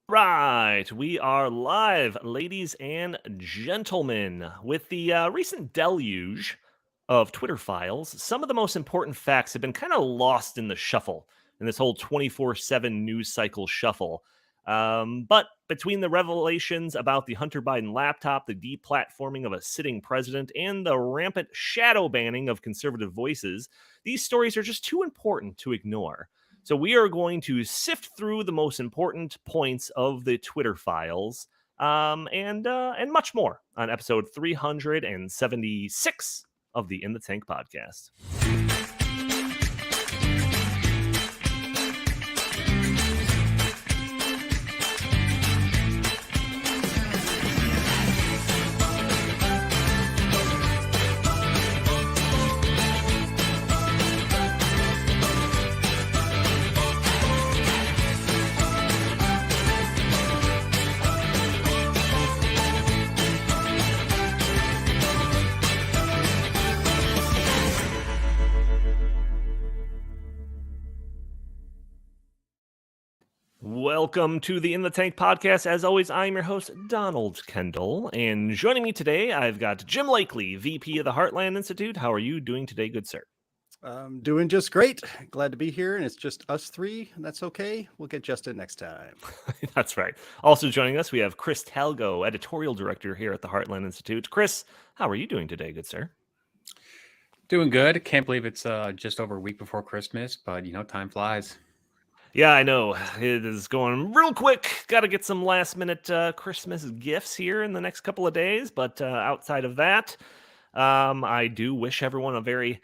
Right, we are live, ladies and gentlemen. With the recent deluge of Twitter files, some of the most important facts have been kind of lost in the shuffle, in this whole 24/7 news cycle shuffle. But between the revelations about the Hunter Biden laptop, the deplatforming of a sitting president, and the rampant shadow banning of conservative voices, these stories are just too important to ignore. So we are going to sift through the most important points of the Twitter files, and much more on episode 376 of the In the Tank podcast. Welcome to the In the Tank podcast. As always, I'm your host, Donald Kendall. And joining me today, I've got Jim Lakely, VP of the Heartland Institute. How are you doing today, good sir? I'm doing just great. Glad to be here. And it's just us three. And that's okay. We'll get Justin next time. That's right. Also joining us, we have Chris Talgo, editorial director here at the Heartland Institute. Chris, how are you doing today, good sir? Doing good. Can't believe it's just over a week before Christmas, but time flies. Yeah, I know. It is going real quick. Got to get some last minute Christmas gifts here in the next couple of days. But outside of that, I do wish everyone a very,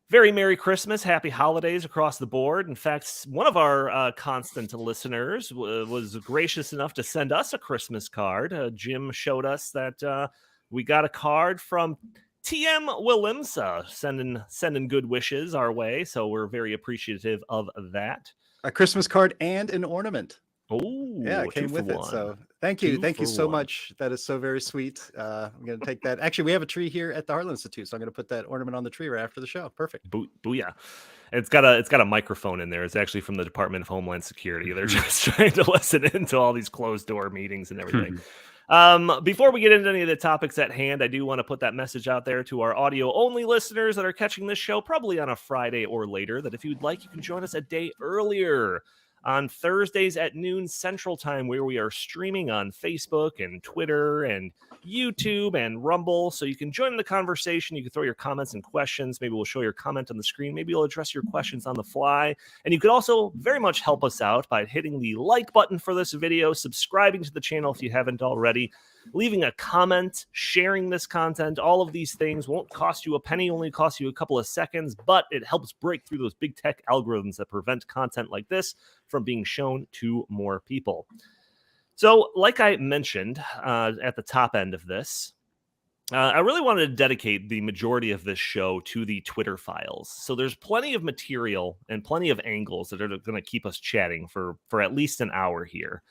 very Merry Christmas, Happy Holidays across the board. In fact, one of our constant listeners was gracious enough to send us a Christmas card. Jim showed us that we got a card from TM Willems, sending good wishes our way. So we're very appreciative of that. A Christmas card and an ornament. Oh, yeah, it came with it. So thank you. Thank you so much. That is so very sweet. I'm going to take that. Actually, we have a tree here at the Heartland Institute, so I'm going to put that ornament on the tree right after the show. Perfect. Booyah. It's got a microphone in there. It's actually from the Department of Homeland Security. They're just trying to listen into all these closed door meetings and everything. Before we get into any of the topics at hand, I do want to put that message out there to our audio only listeners that are catching this show probably on a Friday or later, that if you'd like, you can join us a day earlier on Thursdays at noon Central Time, where we are streaming on Facebook and Twitter and YouTube and Rumble. So you can join in the conversation. You can throw your comments and questions. Maybe we'll show your comment on the screen. Maybe we'll address your questions on the fly. And you could also very much help us out by hitting the like button for this video, subscribing to the channel if you haven't already, leaving a comment, sharing this content. All of these things won't cost you a penny, only cost you a couple of seconds, but it helps break through those big tech algorithms that prevent content like this from being shown to more people. So, like I mentioned at the top end of this, I really wanted to dedicate the majority of this show to the Twitter files. So there's plenty of material and plenty of angles that are going to keep us chatting for at least an hour here.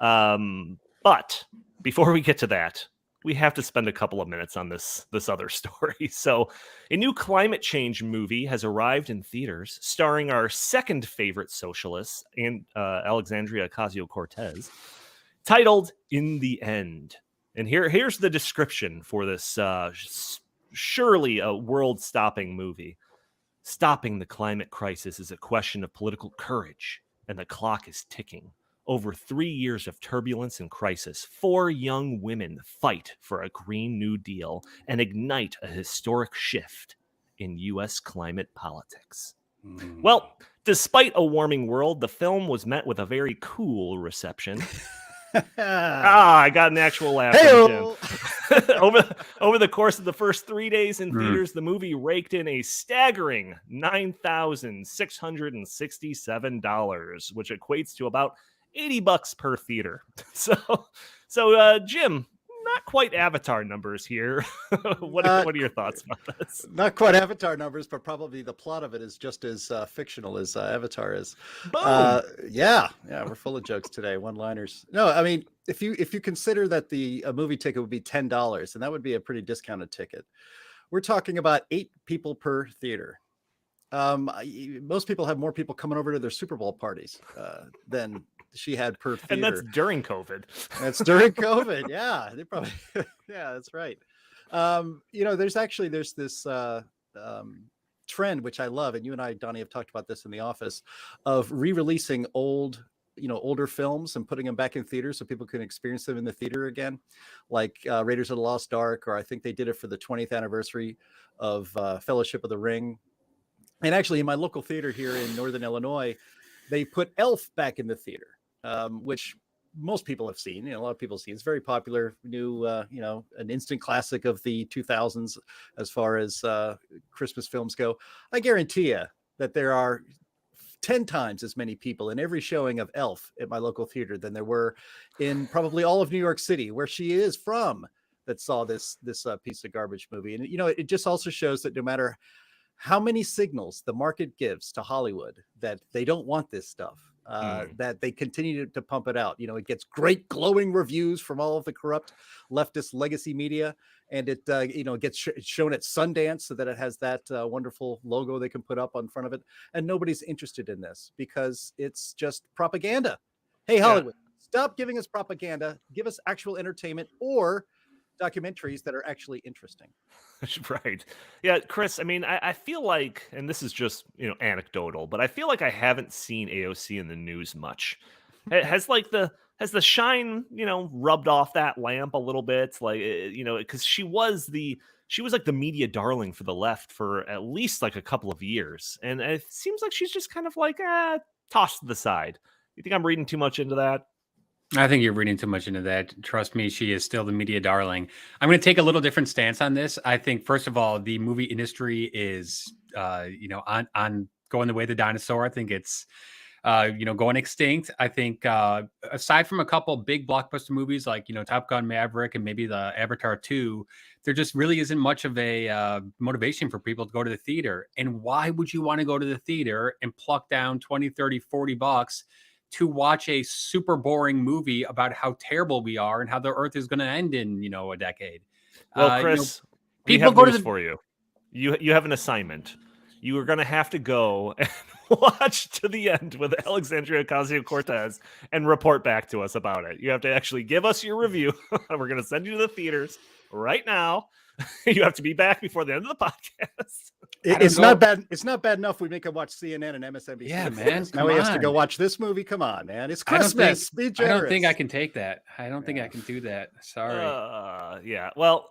But before we get to that, we have to spend a couple of minutes on this other story. So a new climate change movie has arrived in theaters, starring our second favorite socialist, and Alexandria Ocasio-Cortez, titled In the End. And here's the description for this surely a world-stopping movie. Stopping the climate crisis is a question of political courage, and the clock is ticking. Over 3 years of turbulence and crisis, 4 young women fight for a Green New Deal and ignite a historic shift in U.S. climate politics. Well, despite a warming world, the film was met with a very cool reception. I got an actual laugh from Jim. Over the course of the first 3 days in theaters, the movie raked in a staggering $9,667, which equates to about $80 per theater. So Jim, not quite Avatar numbers here. What are your thoughts about this? Not quite Avatar numbers, but probably the plot of it is just as fictional as Avatar is. Boom. Yeah, we're full of jokes today, one-liners. No, I mean, if you consider that a movie ticket would be $10, and that would be a pretty discounted ticket, we're talking about 8 people per theater. Most people have more people coming over to their Super Bowl parties than she had per And that's theater. during COVID. That's during COVID. Yeah, they probably. Yeah, that's right. There's this trend which I love, and you and I, Donnie, have talked about this in the office, of re-releasing older films and putting them back in theaters so people can experience them in the theater again, like Raiders of the Lost Ark, or I think they did it for the 20th anniversary of Fellowship of the Ring. And actually, in my local theater here in Northern Illinois, they put Elf back in the theater, which most people have seen. A lot of people see. It's very popular, new, an instant classic of the 2000s as far as Christmas films go. I guarantee you that there are 10 times as many people in every showing of Elf at my local theater than there were in probably all of New York City, where she is from, that saw this piece of garbage movie. And it just also shows that no matter how many signals the market gives to Hollywood that they don't want this stuff, that they continue to pump it out. It gets great glowing reviews from all of the corrupt leftist legacy media, and it gets shown at Sundance so that it has that wonderful logo they can put up on front of it. And nobody's interested in this because it's just propaganda. Hey, Hollywood, stop giving us propaganda. Give us actual entertainment or documentaries that are actually interesting. Right. Yeah, Chris, I mean, I feel like, and this is just, anecdotal, but I feel like I haven't seen AOC in the news much. Has the shine, rubbed off that lamp a little bit? Like, because she was like the media darling for the left for at least like a couple of years. And it seems like she's just kind of like, tossed to the side. You think I'm reading too much into that? I think you're reading too much into that. Trust me, she is still the media darling. I'm going to take a little different stance on this. I think, first of all, the movie industry is, on going the way of the dinosaur. I think it's, going extinct. I think, aside from a couple big blockbuster movies like, Top Gun Maverick and maybe the Avatar 2, there just really isn't much of a motivation for people to go to the theater. And why would you want to go to the theater and pluck down 20, 30, 40 bucks to watch a super boring movie about how terrible we are and how the earth is going to end in, a decade? Well, Chris, we have news for you. You have an assignment. You are going to have to go and watch to the end with Alexandria Ocasio-Cortez and report back to us about it. You have to actually give us your review. We're going to send you to the theaters right now. You have to be back before the end of the podcast. It's not bad. It's not bad enough we make him watch CNN and MSNBC. Yeah, man. Now he has to go watch this movie. Come on, man. It's Christmas. Be generous. I don't think I can take that. I don't think I can do that. Sorry. Yeah. Well,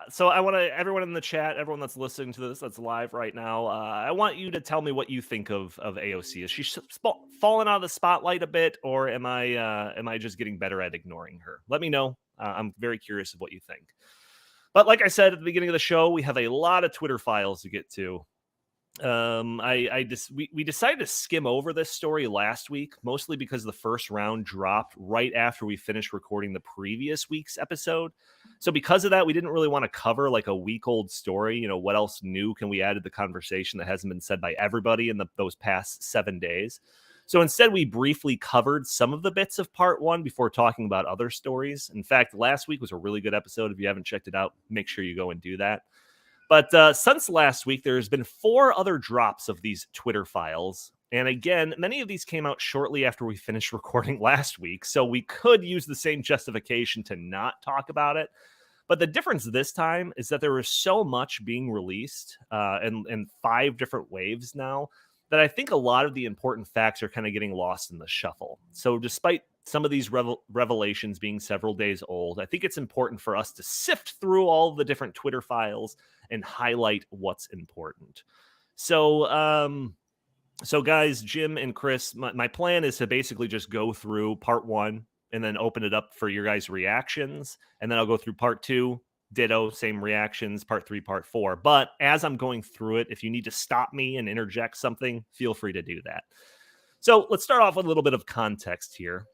so I want everyone in the chat, everyone that's listening to this, that's live right now, I want you to tell me what you think of AOC. Is she falling out of the spotlight a bit, or am I just getting better at ignoring her? Let me know. I'm very curious of what you think. But like I said at the beginning of the show, we have a lot of Twitter files to get to. We decided to skim over this story last week, mostly because the first round dropped right after we finished recording the previous week's episode. So because of that, we didn't really want to cover like a week-old story. What else new can we add to the conversation that hasn't been said by everybody in those past 7 days? So instead, we briefly covered some of the bits of part one before talking about other stories. In fact, last week was a really good episode. If you haven't checked it out, make sure you go and do that. But since last week, there's been 4 other drops of these Twitter files. And again, many of these came out shortly after we finished recording last week. So we could use the same justification to not talk about it. But the difference this time is that there was so much being released in 5 different waves now, that I think a lot of the important facts are kind of getting lost in the shuffle. So despite some of these revelations being several days old, I think it's important for us to sift through all of the different Twitter files and highlight what's important. So guys, Jim and Chris, my plan is to basically just go through part 1 and then open it up for your guys' reactions. And then I'll go through part 2. Ditto, same reactions, part 3, part 4. But as I'm going through it, if you need to stop me and interject something, feel free to do that. So let's start off with a little bit of context here.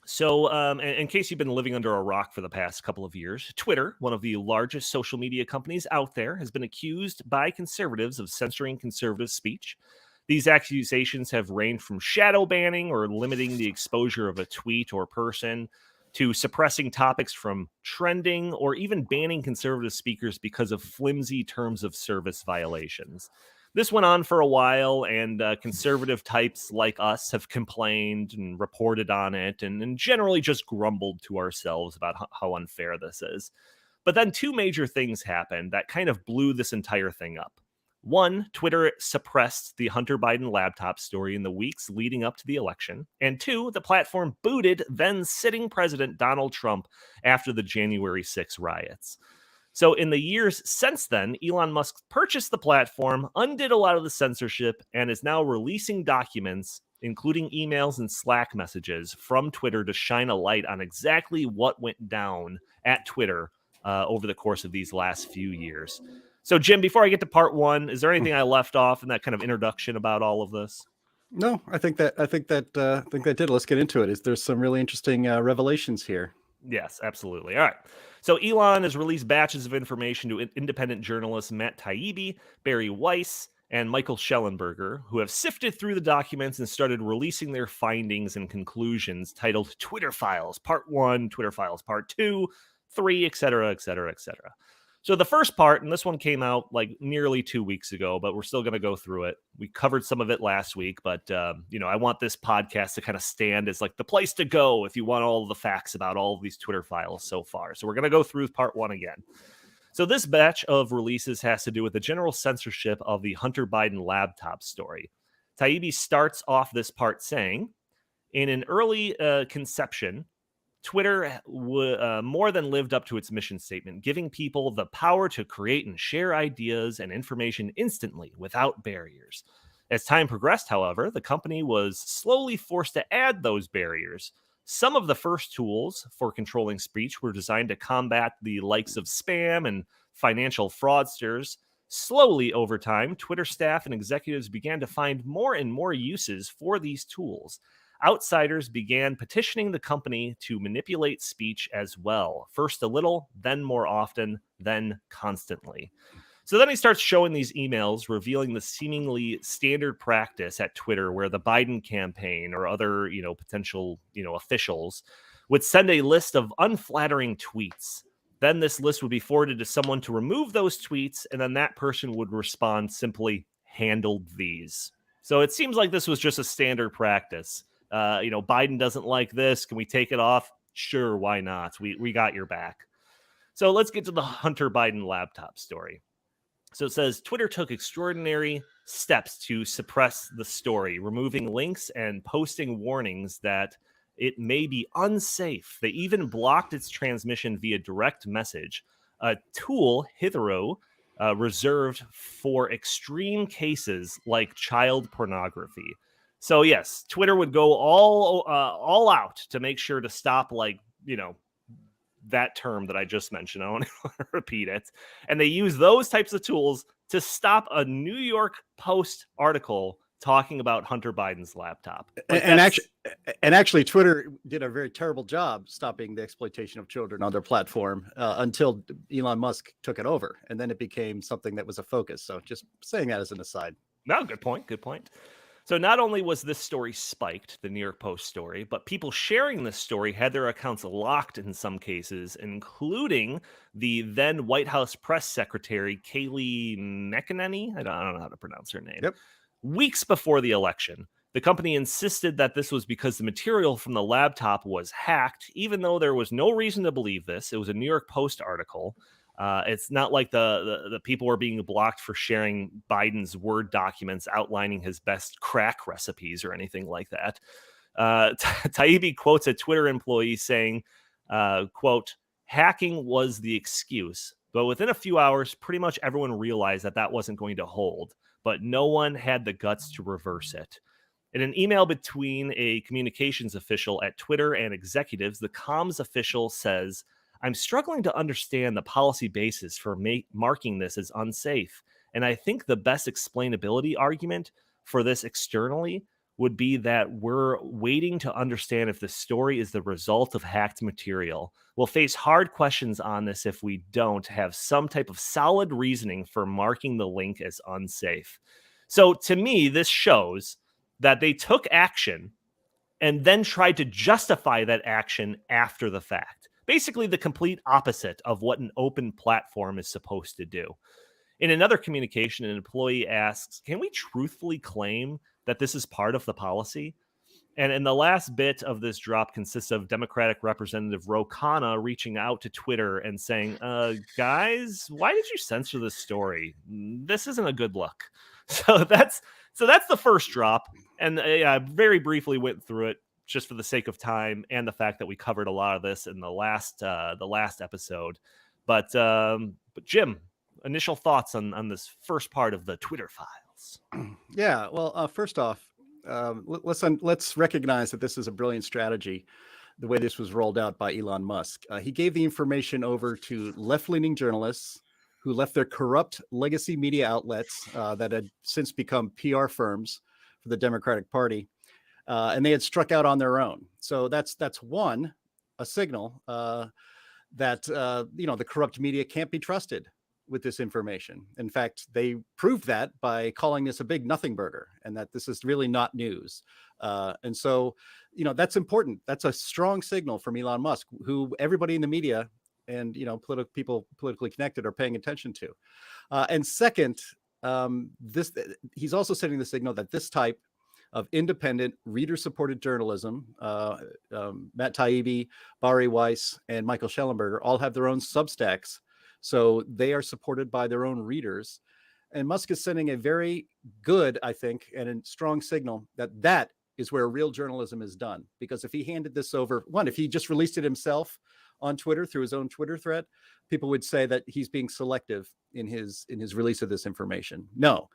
So in case you've been living under a rock for the past couple of years, Twitter, one of the largest social media companies out there, has been accused by conservatives of censoring conservative speech. These accusations have ranged from shadow banning or limiting the exposure of a tweet or person to suppressing topics from trending, or even banning conservative speakers because of flimsy terms of service violations. This went on for a while, and conservative types like us have complained and reported on it and generally just grumbled to ourselves about how unfair this is. But then two major things happened that kind of blew this entire thing up. One, Twitter suppressed the Hunter Biden laptop story in the weeks leading up to the election. And two, the platform booted then sitting President Donald Trump after the January 6 riots. So in the years since then, Elon Musk purchased the platform, undid a lot of the censorship, and is now releasing documents, including emails and Slack messages from Twitter to shine a light on exactly what went down at Twitter over the course of these last few years. So, Jim, before I get to part one, is there anything I left off in that kind of introduction about all of this? No, I think that did. Let's get into it. There's some really interesting revelations here. Yes, absolutely. All right. So Elon has released batches of information to independent journalists Matt Taibbi, Barry Weiss, and Michael Schellenberger, who have sifted through the documents and started releasing their findings and conclusions titled Twitter Files Part 1, Twitter Files Part 2, 3, etc., etc., etc. So the first part, and this one came out like nearly 2 weeks ago, but we're still going to go through it. We covered some of it last week, but I want this podcast to kind of stand as like the place to go if you want all the facts about all of these Twitter files so far. So we're going to go through part one again. So this batch of releases has to do with the general censorship of the Hunter Biden laptop story. Taibbi starts off this part saying, in an early conception, Twitter more than lived up to its mission statement, giving people the power to create and share ideas and information instantly without barriers. As time progressed, however, the company was slowly forced to add those barriers. Some of the first tools for controlling speech were designed to combat the likes of spam and financial fraudsters. Slowly over time, Twitter staff and executives began to find more and more uses for these tools. Outsiders began petitioning the company to manipulate speech as well. First a little, then more often, then constantly. So then he starts showing these emails revealing the seemingly standard practice at Twitter where the Biden campaign or other, potential, officials would send a list of unflattering tweets. Then this list would be forwarded to someone to remove those tweets, and then that person would respond simply, handled these. So it seems like this was just a standard practice. Biden doesn't like this. Can we take it off? Sure, why not? We got your back. So let's get to the Hunter Biden laptop story. So it says Twitter took extraordinary steps to suppress the story, removing links and posting warnings that it may be unsafe. They even blocked its transmission via direct message, a tool thru reserved for extreme cases like child pornography. So yes, Twitter would go all out to make sure to stop that term that I just mentioned. I don't want to repeat it. And they use those types of tools to stop a New York Post article talking about Hunter Biden's laptop. And actually, Twitter did a very terrible job stopping the exploitation of children on their platform until Elon Musk took it over. And then it became something that was a focus. So just saying that as an aside. No, good point. Good point. So not only was this story spiked, the New York Post story, but people sharing this story had their accounts locked in some cases, including the then White House press secretary, Kayleigh McEnany. I don't know how to pronounce her name. Yep. Weeks before the election, the company insisted that this was because the material from the laptop was hacked, even though there was no reason to believe this. It was a New York Post article. It's not like the people were being blocked for sharing Biden's Word documents outlining his best crack recipes or anything like that. Taibbi quotes a Twitter employee saying, quote, hacking was the excuse, but within a few hours, pretty much everyone realized that wasn't going to hold, but no one had the guts to reverse it. In an email between a communications official at Twitter and executives, the comms official says, I'm struggling to understand the policy basis for marking this as unsafe. And I think the best explainability argument for this externally would be that we're waiting to understand if the story is the result of hacked material. We'll face hard questions on this if we don't have some type of solid reasoning for marking the link as unsafe. So to me, this shows that they took action and then tried to justify that action after the fact. Basically the complete opposite of what an open platform is supposed to do. In another communication, an employee asks, "Can we truthfully claim that this is part of the policy?" And the last bit of this drop consists of Democratic Representative Ro Khanna reaching out to Twitter and saying, guys, why did you censor this story? This isn't a good look." So that's the first drop. And I very briefly went through it just for the sake of time and the fact that we covered a lot of this in the last episode. But Jim, initial thoughts on this first part of the Twitter files. Yeah, well, first off, let's recognize that this is a brilliant strategy, the way this was rolled out by Elon Musk. He gave the information over to left-leaning journalists who left their corrupt legacy media outlets that had since become PR firms for the Democratic Party, and they had struck out on their own. So that's a signal that the corrupt media can't be trusted with this information. In fact, they proved that by calling this a big nothing burger, and that this is really not news. And so, that's important. That's a strong signal from Elon Musk, who everybody in the media and people politically connected are paying attention to. And second, he's also sending the signal that this type of independent, reader-supported journalism, Matt Taibbi, Bari Weiss, and Michael Schellenberger all have their own Substacks. So they are supported by their own readers. And Musk is sending a very good, I think, and a strong signal that is where real journalism is done. Because if he handed this over, if he just released it himself on Twitter through his own Twitter thread, people would say that he's being selective in his release of this information. No,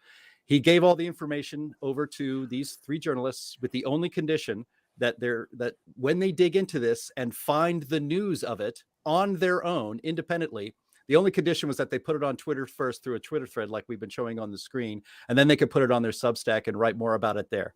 he gave all the information over to these three journalists with the only condition that when they dig into this and find the news of it on their own independently, the only condition was that they put it on Twitter first through a Twitter thread like we've been showing on the screen, and then they could put it on their Substack and write more about it there.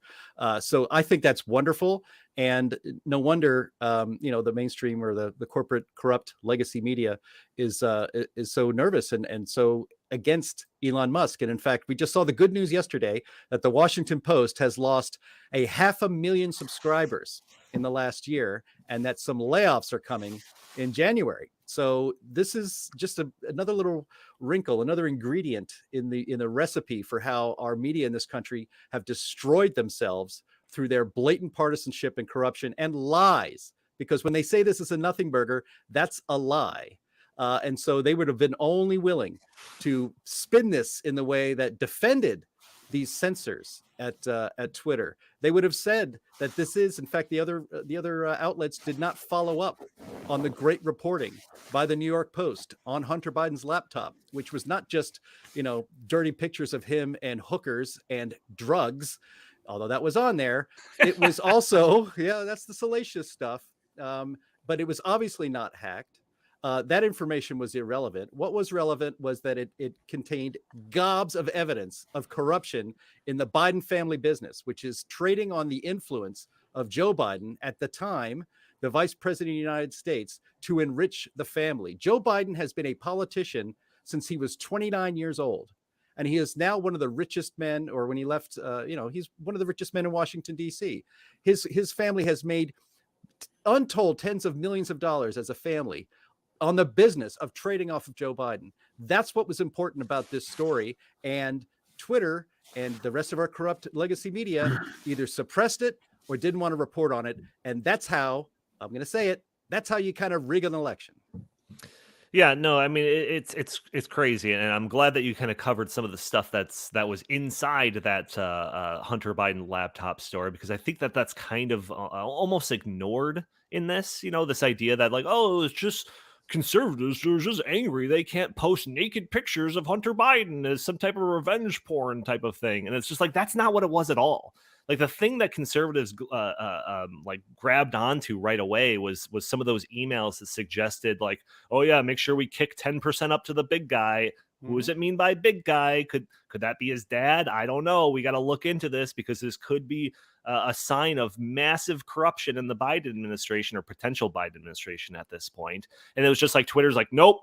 So I think that's wonderful. And no wonder, the mainstream or the corporate corrupt legacy media is so nervous and so against Elon Musk. And in fact, we just saw the good news yesterday that the Washington Post has lost 500,000 subscribers in the last year, and that some layoffs are coming in January. So this is just another little wrinkle, another ingredient in the recipe for how our media in this country have destroyed themselves through their blatant partisanship and corruption and lies. Because when they say this is a nothing burger, that's a lie. And so they would have been only willing to spin this in the way that defended these censors at Twitter. They would have said that this is, in fact, the other outlets did not follow up on the great reporting by the New York Post on Hunter Biden's laptop, which was not just, dirty pictures of him and hookers and drugs, although that was on there. It was also, that's the salacious stuff. But it was obviously not hacked. That information was irrelevant. What was relevant was that it contained gobs of evidence of corruption in the Biden family business, which is trading on the influence of Joe Biden at the time, the vice president of the United States, to enrich the family. Joe Biden has been a politician since he was 29 years old. And he is now one of the richest men, or when he left, he's one of the richest men in Washington, D.C. His family has made untold tens of millions of dollars as a family on the business of trading off of Joe Biden. That's what was important about this story. And Twitter and the rest of our corrupt legacy media either suppressed it or didn't want to report on it. And that's how, I'm going to say it, that's how you kind of rig an election. Yeah, no, I mean it's crazy, and I'm glad that you kind of covered some of the stuff that was inside that Hunter Biden laptop story, because I think that's kind of almost ignored in this. This idea that like, oh, it's just conservatives who are just angry they can't post naked pictures of Hunter Biden as some type of revenge porn type of thing, and it's just like that's not what it was at all. Like the thing that conservatives like grabbed onto right away was some of those emails that suggested like, oh yeah, make sure we kick 10% up to the big guy. Who does it mean by big guy? Could that be his dad? I don't know. We got to look into this because this could be a sign of massive corruption in the Biden administration or potential Biden administration at this point. And it was just like Twitter's like, nope.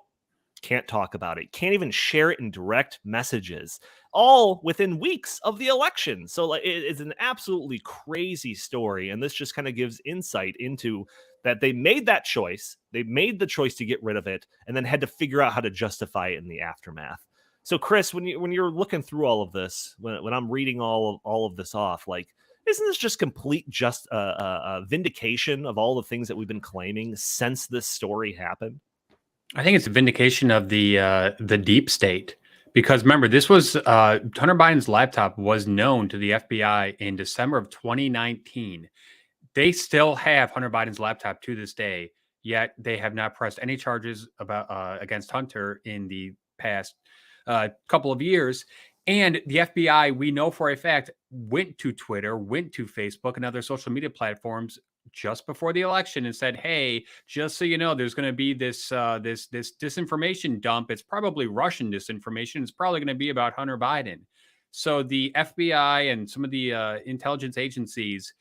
Can't talk about it. Can't even share it in direct messages, all within weeks of the election. So like, it's an absolutely crazy story. And this just kind of gives insight into that they made that choice. They made the choice to get rid of it and then had to figure out how to justify it in the aftermath. So, Chris, when you're looking through all of this, when I'm reading all of this off, like, isn't this just complete vindication of all the things that we've been claiming since this story happened? I think it's a vindication of the deep state, because remember, this was Hunter Biden's laptop was known to the FBI in December of 2019. They still have Hunter Biden's laptop to this day, yet they have not pressed any charges about against Hunter in the past couple of years. And the FBI, we know for a fact, went to Twitter, went to Facebook, and other social media platforms just before the election and said, "Hey, just so you know, there's going to be this this disinformation dump. It's probably Russian disinformation. It's probably going to be about Hunter Biden." So the FBI and some of the intelligence agencies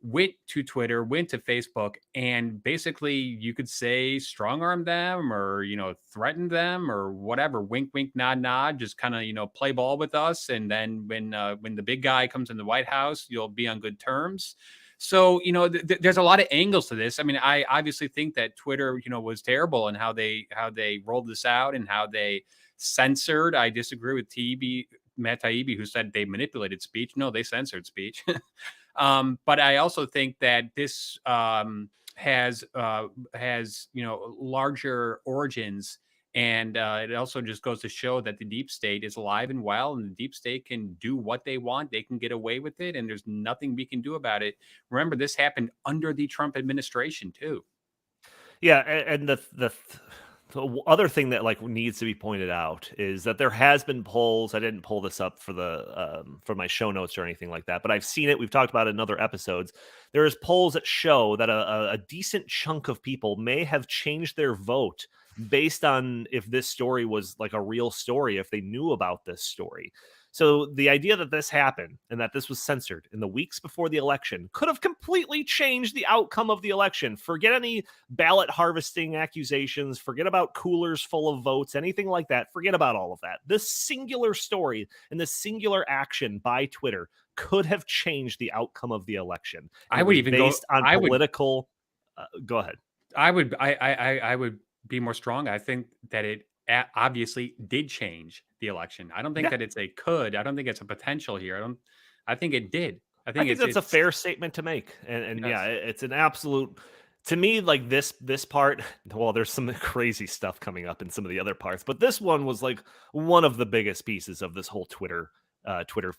went to Twitter, went to Facebook, and basically you could say strong arm them, or, threaten them, or whatever, wink, wink, nod, nod, just kind of, play ball with us. And then when the big guy comes in the White House, you'll be on good terms. So, there's a lot of angles to this. I mean, I obviously think that Twitter, was terrible in how they rolled this out and how they censored. I disagree with Matt Taibbi, who said they manipulated speech. No, they censored speech. But I also think that this has larger origins, and it also just goes to show that the deep state is alive and well, and the deep state can do what they want. They can get away with it, and there's nothing we can do about it. Remember, this happened under the Trump administration too. Yeah, and the other thing that like needs to be pointed out is that there has been polls. I didn't pull this up for my show notes or anything like that, but I've seen it. We've talked about it in other episodes. There is polls that show that a decent chunk of people may have changed their vote based on if this story was like a real story, if they knew about this story. So the idea that this happened and that this was censored in the weeks before the election could have completely changed the outcome of the election. Forget any ballot harvesting accusations, forget about coolers full of votes, anything like that. Forget about all of that. This singular story and this singular action by Twitter could have changed the outcome of the election. I would even based on political. Go ahead. I would be more strong. I think that it obviously did change the election. I don't think that it's a could. I don't think it's a potential here. I think it did. I think that's a fair statement to make. And yes. Yeah, it's an absolute, to me, like this part, well, there's some crazy stuff coming up in some of the other parts, but this one was like one of the biggest pieces of this whole Twitter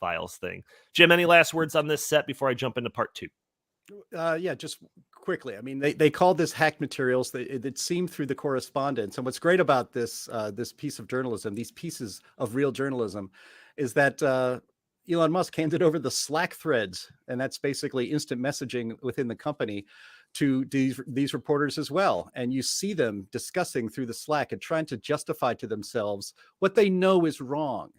files thing. Jim, any last words on this set before I jump into part two? Yeah, just quickly. I mean, they called this hacked materials. It seemed through the correspondence. And what's great about this piece of journalism, these pieces of real journalism, is that Elon Musk handed over the Slack threads, and that's basically instant messaging within the company, to these reporters as well. And you see them discussing through the Slack and trying to justify to themselves what they know is wrong.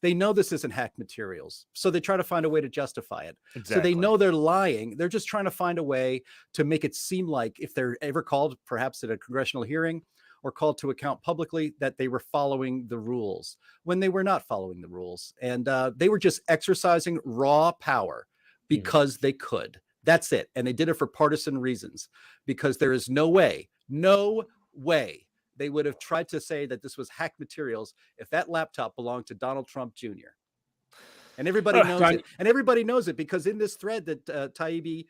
They know this isn't hacked materials, so they try to find a way to justify it. Exactly. So they know they're lying. They're just trying to find a way to make it seem like if they're ever called, perhaps at a congressional hearing or called to account publicly, that they were following the rules when they were not following the rules. And they were just exercising raw power because they could. That's it. And they did it for partisan reasons, because there is no way they would have tried to say that this was hacked materials if that laptop belonged to Donald Trump Jr. And everybody knows it. And everybody knows it because in this thread that Taibbi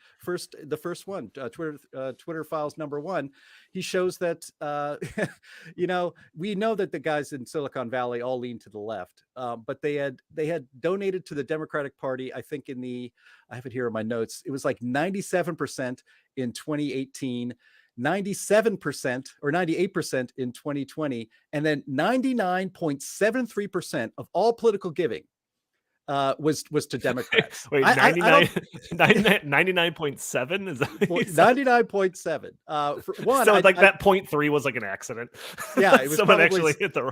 the first one, Twitter files #1, he shows that, we know that the guys in Silicon Valley all lean to the left, but they had donated to the Democratic Party. I think I have it here in my notes. It was like 97% in 2018. 97% or 98% in 2020, and then 99.73% of all political giving was to Democrats. Wait, 99.7 is that 99.7 for one? So that 0.3 was like an accident. Yeah, it was someone actually sent the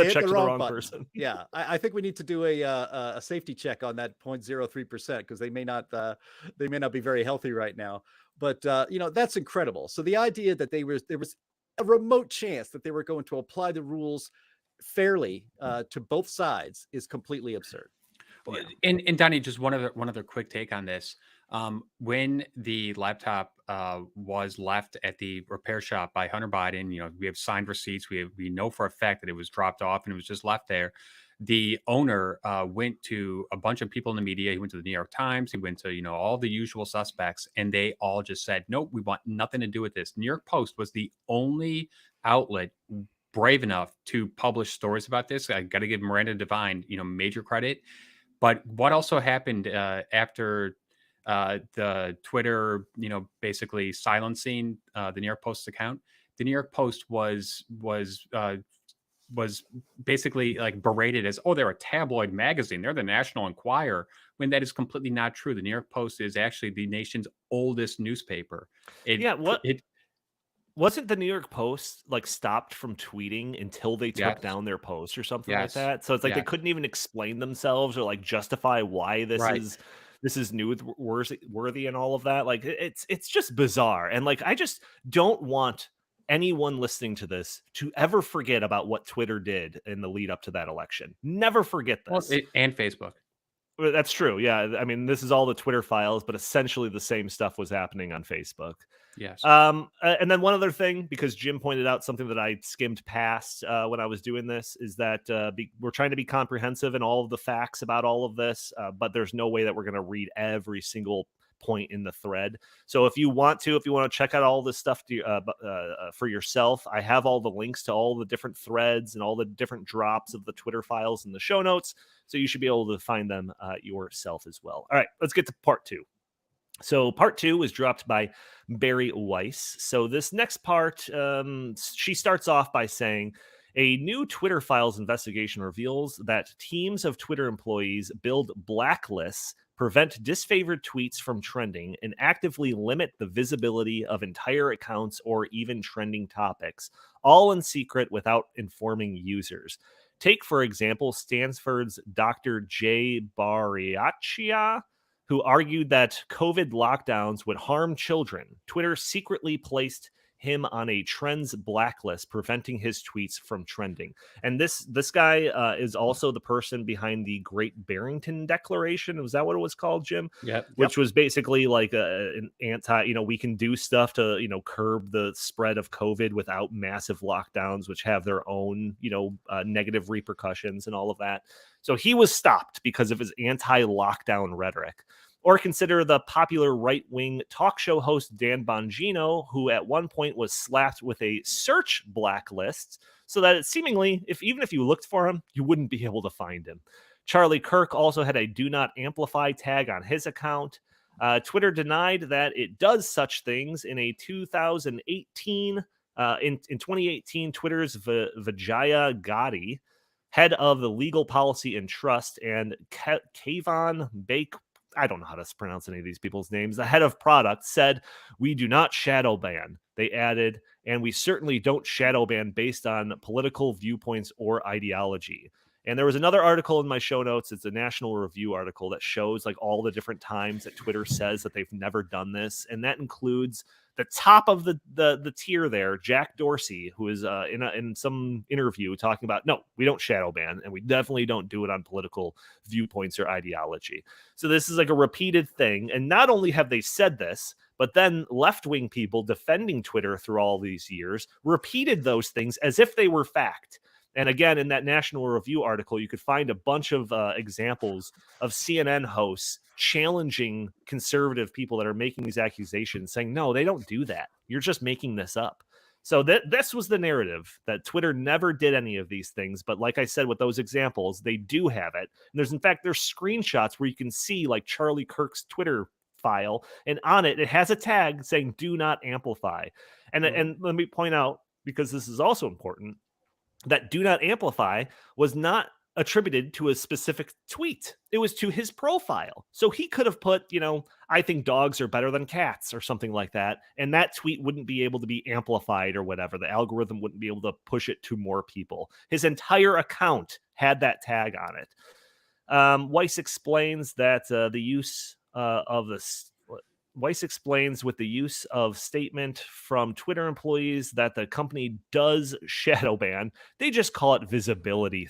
check to the wrong person. Yeah, I think we need to do a safety check on that 0.03% because they may not be very healthy right now. But that's incredible. So the idea that there was a remote chance that they were going to apply the rules fairly to both sides is completely absurd. And Donnie, just one other quick take on this. When the laptop was left at the repair shop by Hunter Biden. You know, we have signed receipts. We know for a fact that it was dropped off and it was just left there. The owner went to a bunch of people in the media. He went to the New York Times. He went to, you know, all the usual suspects, and they all just said, nope, we want nothing to do with this. New York Post was the only outlet brave enough to publish stories about this. I got to give Miranda Devine, you know, major credit. But what also happened after the Twitter, you know, basically silencing the New York Post's account? The New York Post was basically like berated as, oh, they're a tabloid magazine. They're the National Enquirer, when that is completely not true. The New York Post is actually the nation's oldest newspaper. Yeah, what It wasn't the New York Post like stopped from tweeting until they took yes, down their post or something like yes, that? So it's like they yes, couldn't even explain themselves or like justify why right. this is newsworthy and all of that. Like it's just bizarre. And like I just don't want anyone listening to this to ever forget about what Twitter did in the lead up to that election. Never forget Well, this. and Facebook. Well, that's true. Yeah. I mean, this is all the Twitter files, but essentially the same stuff was happening on Facebook. Yes. And then one other thing, because Jim pointed out something that I skimmed past when I was doing this, is that we're trying to be comprehensive in all of the facts about all of this, but there's no way that we're going to read every single point in the thread. So if you want to check out all this stuff for yourself, I have all the links to all the different threads and all the different drops of the Twitter files in the show notes. So you should be able to find them yourself as well. All right, let's get to part 2. So part 2 was dropped by Barry Weiss. So this next part, she starts off by saying, a new Twitter files investigation reveals that teams of Twitter employees build blacklists, prevent disfavored tweets from trending, and actively limit the visibility of entire accounts or even trending topics, all in secret without informing users. Take, for example, Stanford's Dr. Jay Bariaccia, who argued that COVID lockdowns would harm children. Twitter secretly placed him on a trends blacklist, preventing his tweets from trending. And this guy is also the person behind the Great Barrington Declaration. Was that what it was called, Jim? Yep. Which was basically like an anti, we can do stuff to, curb the spread of COVID without massive lockdowns, which have their own, negative repercussions and all of that. So he was stopped because of his anti-lockdown rhetoric. Or consider the popular right-wing talk show host Dan Bongino, who at one point was slapped with a search blacklist so that it seemingly, even if you looked for him, you wouldn't be able to find him. Charlie Kirk also had a do not amplify tag on his account. Twitter denied that it does such things in a 2018, in 2018, Twitter's Vijaya Gotti, head of the legal policy and trust, and Kayvon Bake, I don't know how to pronounce any of these people's names, the head of product, said, "We do not shadow ban." They added, "And we certainly don't shadow ban based on political viewpoints or ideology." And there was another article in my show notes. It's a National Review article that shows like all the different times that Twitter says that they've never done this. And that includes the top of the tier there, Jack Dorsey, who is in some interview talking about, no, we don't shadow ban, and we definitely don't do it on political viewpoints or ideology. So this is like a repeated thing. And not only have they said this, but then left-wing people defending Twitter through all these years repeated those things as if they were fact. And again, in that National Review article, you could find a bunch of examples of CNN hosts challenging conservative people that are making these accusations, saying, no, they don't do that. You're just making this up. So this was the narrative, that Twitter never did any of these things. But like I said, with those examples, they do have it. And there's screenshots where you can see like Charlie Kirk's Twitter file, and on it has a tag saying "do not amplify." And let me point out, because this is also important, that "do not amplify" was not attributed to a specific tweet. It was to his profile. So he could have put, "I think dogs are better than cats," or something like that. And that tweet wouldn't be able to be amplified or whatever. The algorithm wouldn't be able to push it to more people. His entire account had that tag on it. Weiss explains that Weiss explains with the use of statement from Twitter employees that the company does shadow ban. They just call it visibility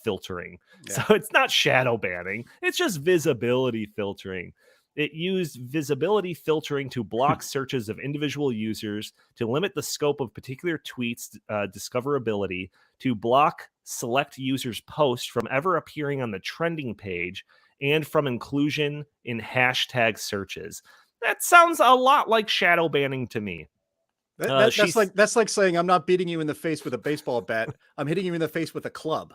filtering. Yeah. So it's not shadow banning. It's just visibility filtering. It used visibility filtering to block searches of individual users, to limit the scope of particular tweets' discoverability, to block select users' posts from ever appearing on the trending page, and from inclusion in hashtag searches. That sounds a lot like shadow banning to me. That's like saying I'm not beating you in the face with a baseball bat. I'm hitting you in the face with a club.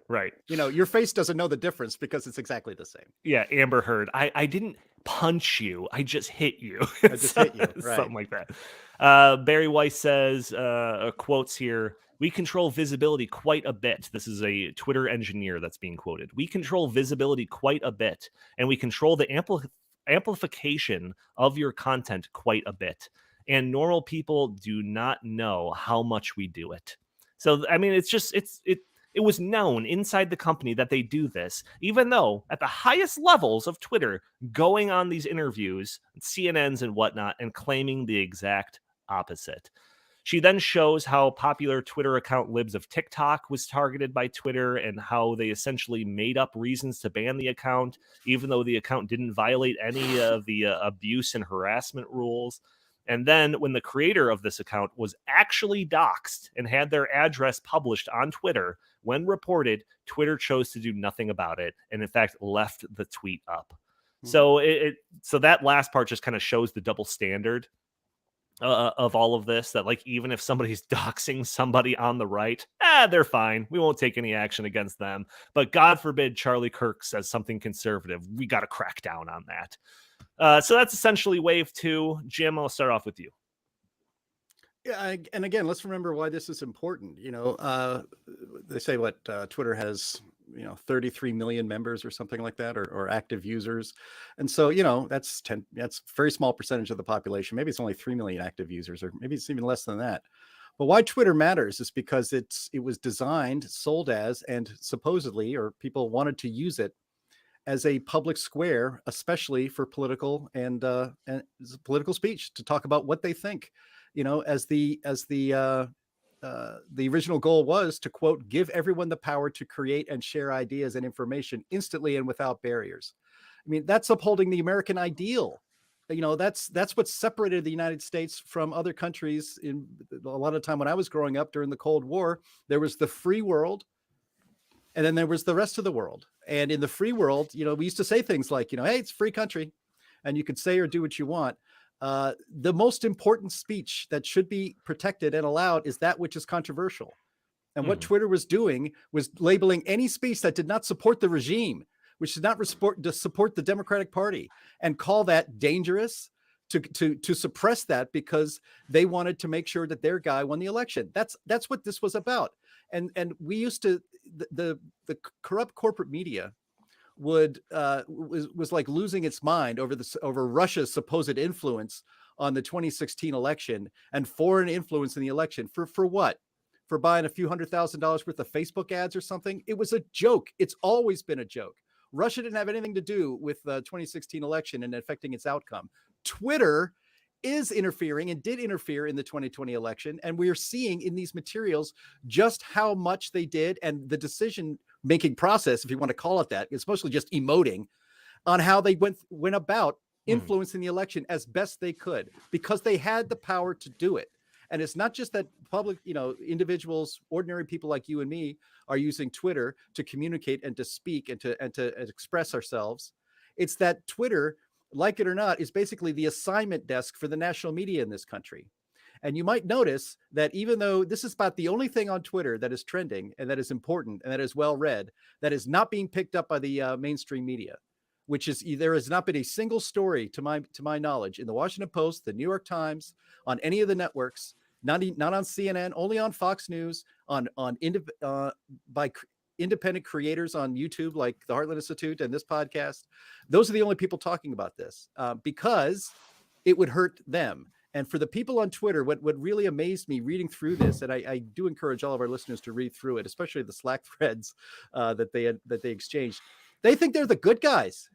Right. You know, your face doesn't know the difference because it's exactly the same. Yeah, Amber Heard. I didn't punch you. I just hit you. I just hit you. Right. Something like that. Barry Weiss says, quotes here, we control visibility quite a bit. This is a Twitter engineer that's being quoted. We control visibility quite a bit, and we control the amplification of your content quite a bit. And normal people do not know how much we do it. So, I mean, it was known inside the company that they do this, even though at the highest levels of Twitter, going on these interviews, CNNs and whatnot, and claiming the exact opposite. She then shows how popular Twitter account Libs of TikTok was targeted by Twitter and how they essentially made up reasons to ban the account, even though the account didn't violate any of the abuse and harassment rules. And then when the creator of this account was actually doxxed and had their address published on Twitter, when reported, Twitter chose to do nothing about it and in fact left the tweet up. So so that last part just kind of shows the double standard of all of this, that like even if somebody's doxing somebody on the right, they're fine. We won't take any action against them. But God forbid Charlie Kirk says something conservative. We got to crack down on that. So that's essentially wave 2. Jim, I'll start off with you. Yeah, and again, let's remember why this is important. You know, they say what Twitter has, 33 million members or something like that, or active users, and so that's a very small percentage of the population. Maybe it's only 3 million active users, or maybe it's even less than that. But why Twitter matters is because it was designed, sold as, and supposedly, or people wanted to use it as a public square, especially for political and political speech, to talk about what they think. As the original goal was to, quote, give everyone the power to create and share ideas and information instantly and without barriers. I mean, that's upholding the American ideal. That's what separated the United States from other countries. In a lot of time when I was growing up during the Cold War, there was the free world, and then there was the rest of the world. And in the free world, we used to say things like, hey, it's a free country, and you could say or do what you want. The most important speech that should be protected and allowed is that which is controversial. And what Twitter was doing was labeling any speech that did not support the regime, which did not support the Democratic Party, and call that dangerous, to suppress that because they wanted to make sure that their guy won the election. That's what this was about. And we used to, the corrupt corporate media was like losing its mind over Russia's supposed influence on the 2016 election and foreign influence in the election. For what? For buying a few $100,000 worth of Facebook ads or something? It was a joke. It's always been a joke. Russia didn't have anything to do with the 2016 election and affecting its outcome. Twitter is interfering and did interfere in the 2020 election. And we are seeing in these materials just how much they did, and the decision-making process, if you want to call it that, it's mostly just emoting on how they went about influencing the election as best they could, because they had the power to do it. And it's not just that public, individuals, ordinary people like you and me are using Twitter to communicate and to speak and to express ourselves. It's that Twitter, like it or not, is basically the assignment desk for the national media in this country. And you might notice that even though this is about the only thing on Twitter that is trending and that is important and that is well read, that is not being picked up by the mainstream media, which is, there has not been a single story to my knowledge in the Washington Post, the New York Times, on any of the networks, not on CNN, only on Fox News, by independent creators on YouTube like the Heartland Institute and this podcast. Those are the only people talking about this because it would hurt them. And for the people on Twitter, what really amazed me reading through this, and I do encourage all of our listeners to read through it, especially the Slack threads that they exchanged. They think they're the good guys.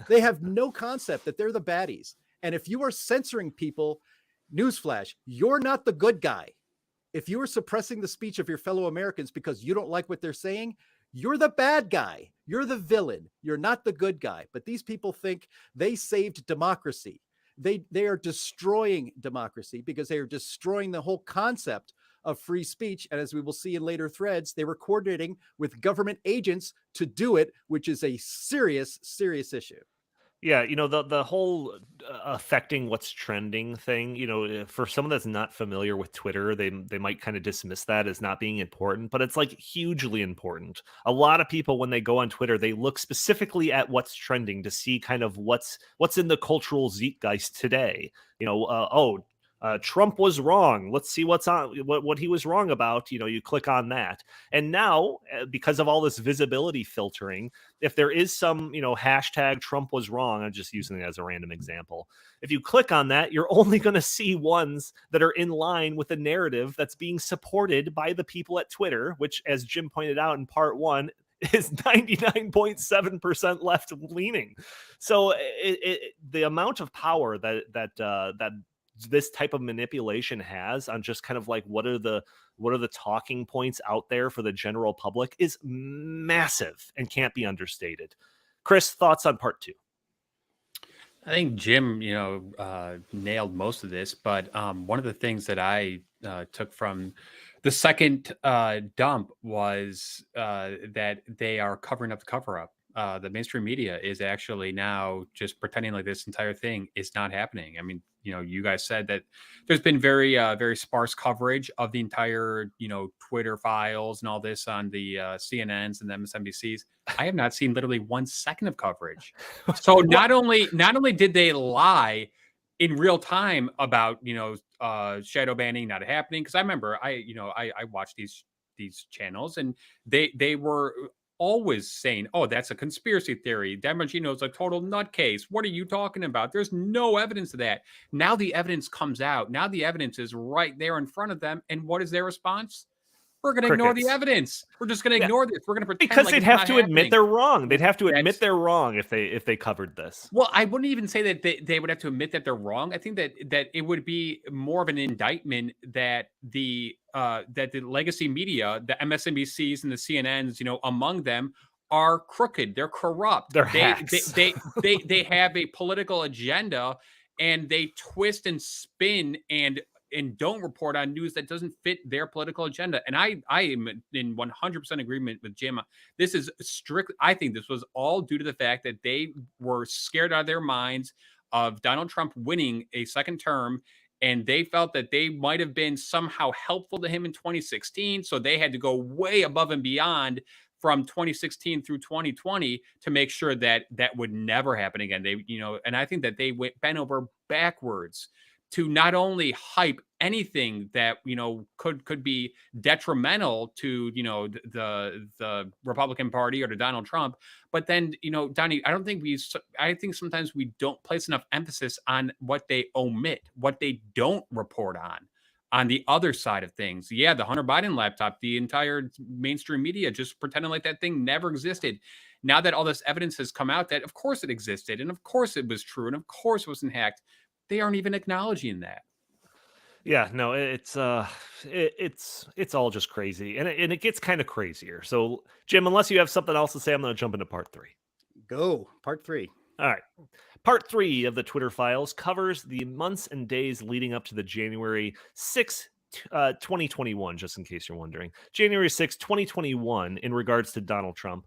They have no concept that they're the baddies. And if you are censoring people, newsflash, you're not the good guy. If you are suppressing the speech of your fellow Americans because you don't like what they're saying, You're the bad guy. You're the villain. You're not the good guy. But these people think they saved democracy. They are destroying democracy because they are destroying the whole concept of free speech. And as we will see in later threads, they were coordinating with government agents to do it, which is a serious, serious issue. Yeah, the whole affecting what's trending thing, for someone that's not familiar with Twitter, they might kind of dismiss that as not being important, but it's like hugely important. A lot of people, when they go on Twitter, they look specifically at what's trending to see kind of what's in the cultural zeitgeist today. Trump was wrong. Let's see what's on what he was wrong about. You click on that, and now because of all this visibility filtering, if there is some hashtag Trump was wrong, I'm just using it as a random example. If you click on that, you're only going to see ones that are in line with the narrative that's being supported by the people at Twitter, which, as Jim pointed out in part one, is 99.7% left leaning. So the amount of power that this type of manipulation has on just kind of like what are the talking points out there for the general public is massive and can't be understated. Chris, thoughts on part two? I think Jim, nailed most of this, but one of the things that I took from the second dump was that they are covering up the cover up. The mainstream media is actually now just pretending like this entire thing is not happening. I mean, you guys said that there's been very, very sparse coverage of the entire, Twitter files and all this on the CNNs and the MSNBCs. I have not seen literally 1 second of coverage. So not only did they lie in real time about, shadow banning not happening, because I remember I watched these channels and they were always saying, oh, that's a conspiracy theory. D'Ambrosino is a total nutcase. What are you talking about? There's no evidence of that. Now the evidence comes out. Now the evidence is right there in front of them. And what is their response? We're going to ignore the evidence. We're just going to ignore this. We're going to pretend because like they'd have to admit they're wrong. They'd have to admit they're wrong if they covered this. Well, I wouldn't even say that they would have to admit that they're wrong. I think that it would be more of an indictment that the legacy media, the MSNBCs and the CNNs, among them, are crooked. They're corrupt. They're hacks. They have a political agenda, and they twist and spin and don't report on news that doesn't fit their political agenda. And I am in 100% agreement with Jim. This is strict. I think this was all due to the fact that they were scared out of their minds of Donald Trump winning a second term. And they felt that they might have been somehow helpful to him in 2016. So they had to go way above and beyond from 2016 through 2020 to make sure that that would never happen again. They, and I think that they bent over backwards to not only hype anything that could be detrimental to the Republican Party or to Donald Trump, but then Donnie, I think sometimes we don't place enough emphasis on what they omit, what they don't report on the other side of things. Yeah, the Hunter Biden laptop, the entire mainstream media just pretending like that thing never existed. Now that all this evidence has come out that of course it existed and of course it was true and of course it wasn't hacked, they aren't even acknowledging that. Yeah, no, it's all just crazy, and it gets kind of crazier. So, Jim, unless you have something else to say, I'm going to jump into part three. Go, part three. All right. Part three of the Twitter files covers the months and days leading up to the January 6th, 2021, just in case you're wondering. January 6th, 2021, in regards to Donald Trump.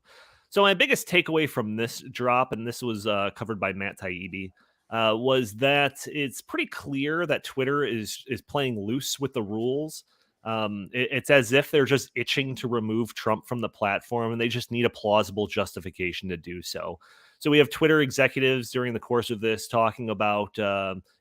So my biggest takeaway from this drop, and this was covered by Matt Taibbi, was that it's pretty clear that Twitter is playing loose with the rules. It's as if they're just itching to remove Trump from the platform, and they just need a plausible justification to do so. So we have Twitter executives during the course of this talking about,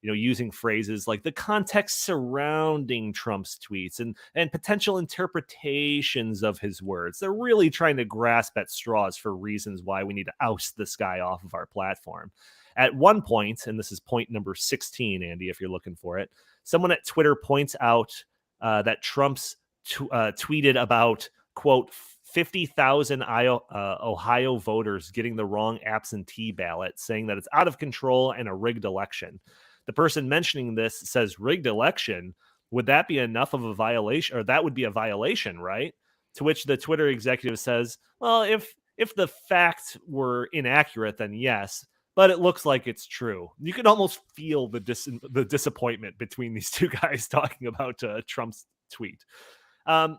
using phrases like the context surrounding Trump's tweets and potential interpretations of his words. They're really trying to grasp at straws for reasons why we need to oust this guy off of our platform. At one point, and this is point number 16, Andy, if you're looking for it, someone at Twitter points out that Trump's tweeted about, quote, 50,000 Ohio voters getting the wrong absentee ballot, saying that it's out of control and a rigged election. The person mentioning this says, rigged election? Would that be enough of a violation? Or that would be a violation, right? To which the Twitter executive says, well, if the facts were inaccurate, then yes, but it looks like it's true. You can almost feel the disappointment between these two guys talking about Trump's tweet.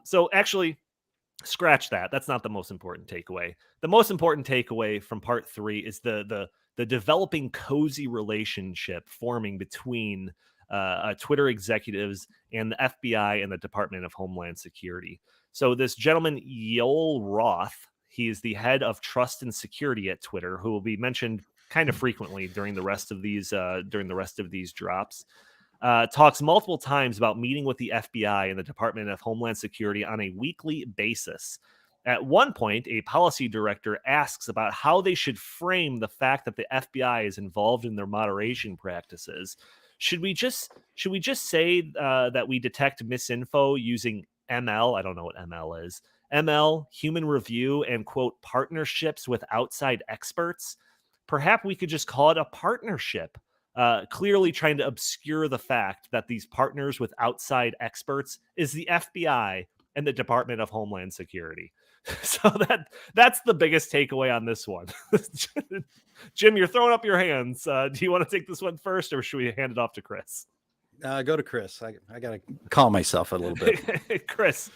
So actually, scratch that. That's not the most important takeaway. The most important takeaway from part 3 is the developing cozy relationship forming between Twitter executives and the FBI and the Department of Homeland Security. So this gentleman, Yoel Roth, he is the head of trust and security at Twitter, who will be mentioned kind of frequently during the rest of these drops. Talks multiple times about meeting with the FBI and the Department of Homeland Security on a weekly basis. At one point, a policy director asks about how they should frame the fact that the FBI is involved in their moderation practices. Should we just say that we detect misinfo using ML? I don't know what ML is. ML, human review, and quote, partnerships with outside experts. Perhaps we could just call it a partnership. Clearly trying to obscure the fact that these partners with outside experts is the FBI and the Department of Homeland Security. So that's the biggest takeaway on this one. Jim, you're throwing up your hands. Do you want to take this one first, or should we hand it off to Chris? Go to Chris. I got to calm myself a little bit. Chris,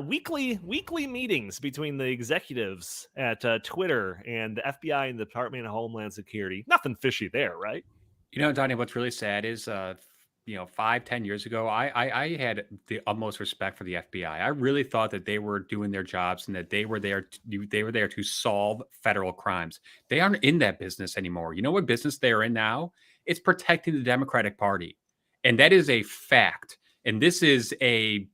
weekly meetings between the executives at Twitter and the FBI and the Department of Homeland Security. Nothing fishy there, right? Donnie, what's really sad is 5-10 years ago, I had the utmost respect for the FBI. I really thought that they were doing their jobs and that they were there to solve federal crimes. They aren't in that business anymore. You know what business they are in now? It's protecting the Democratic Party. And that is a fact. And this is a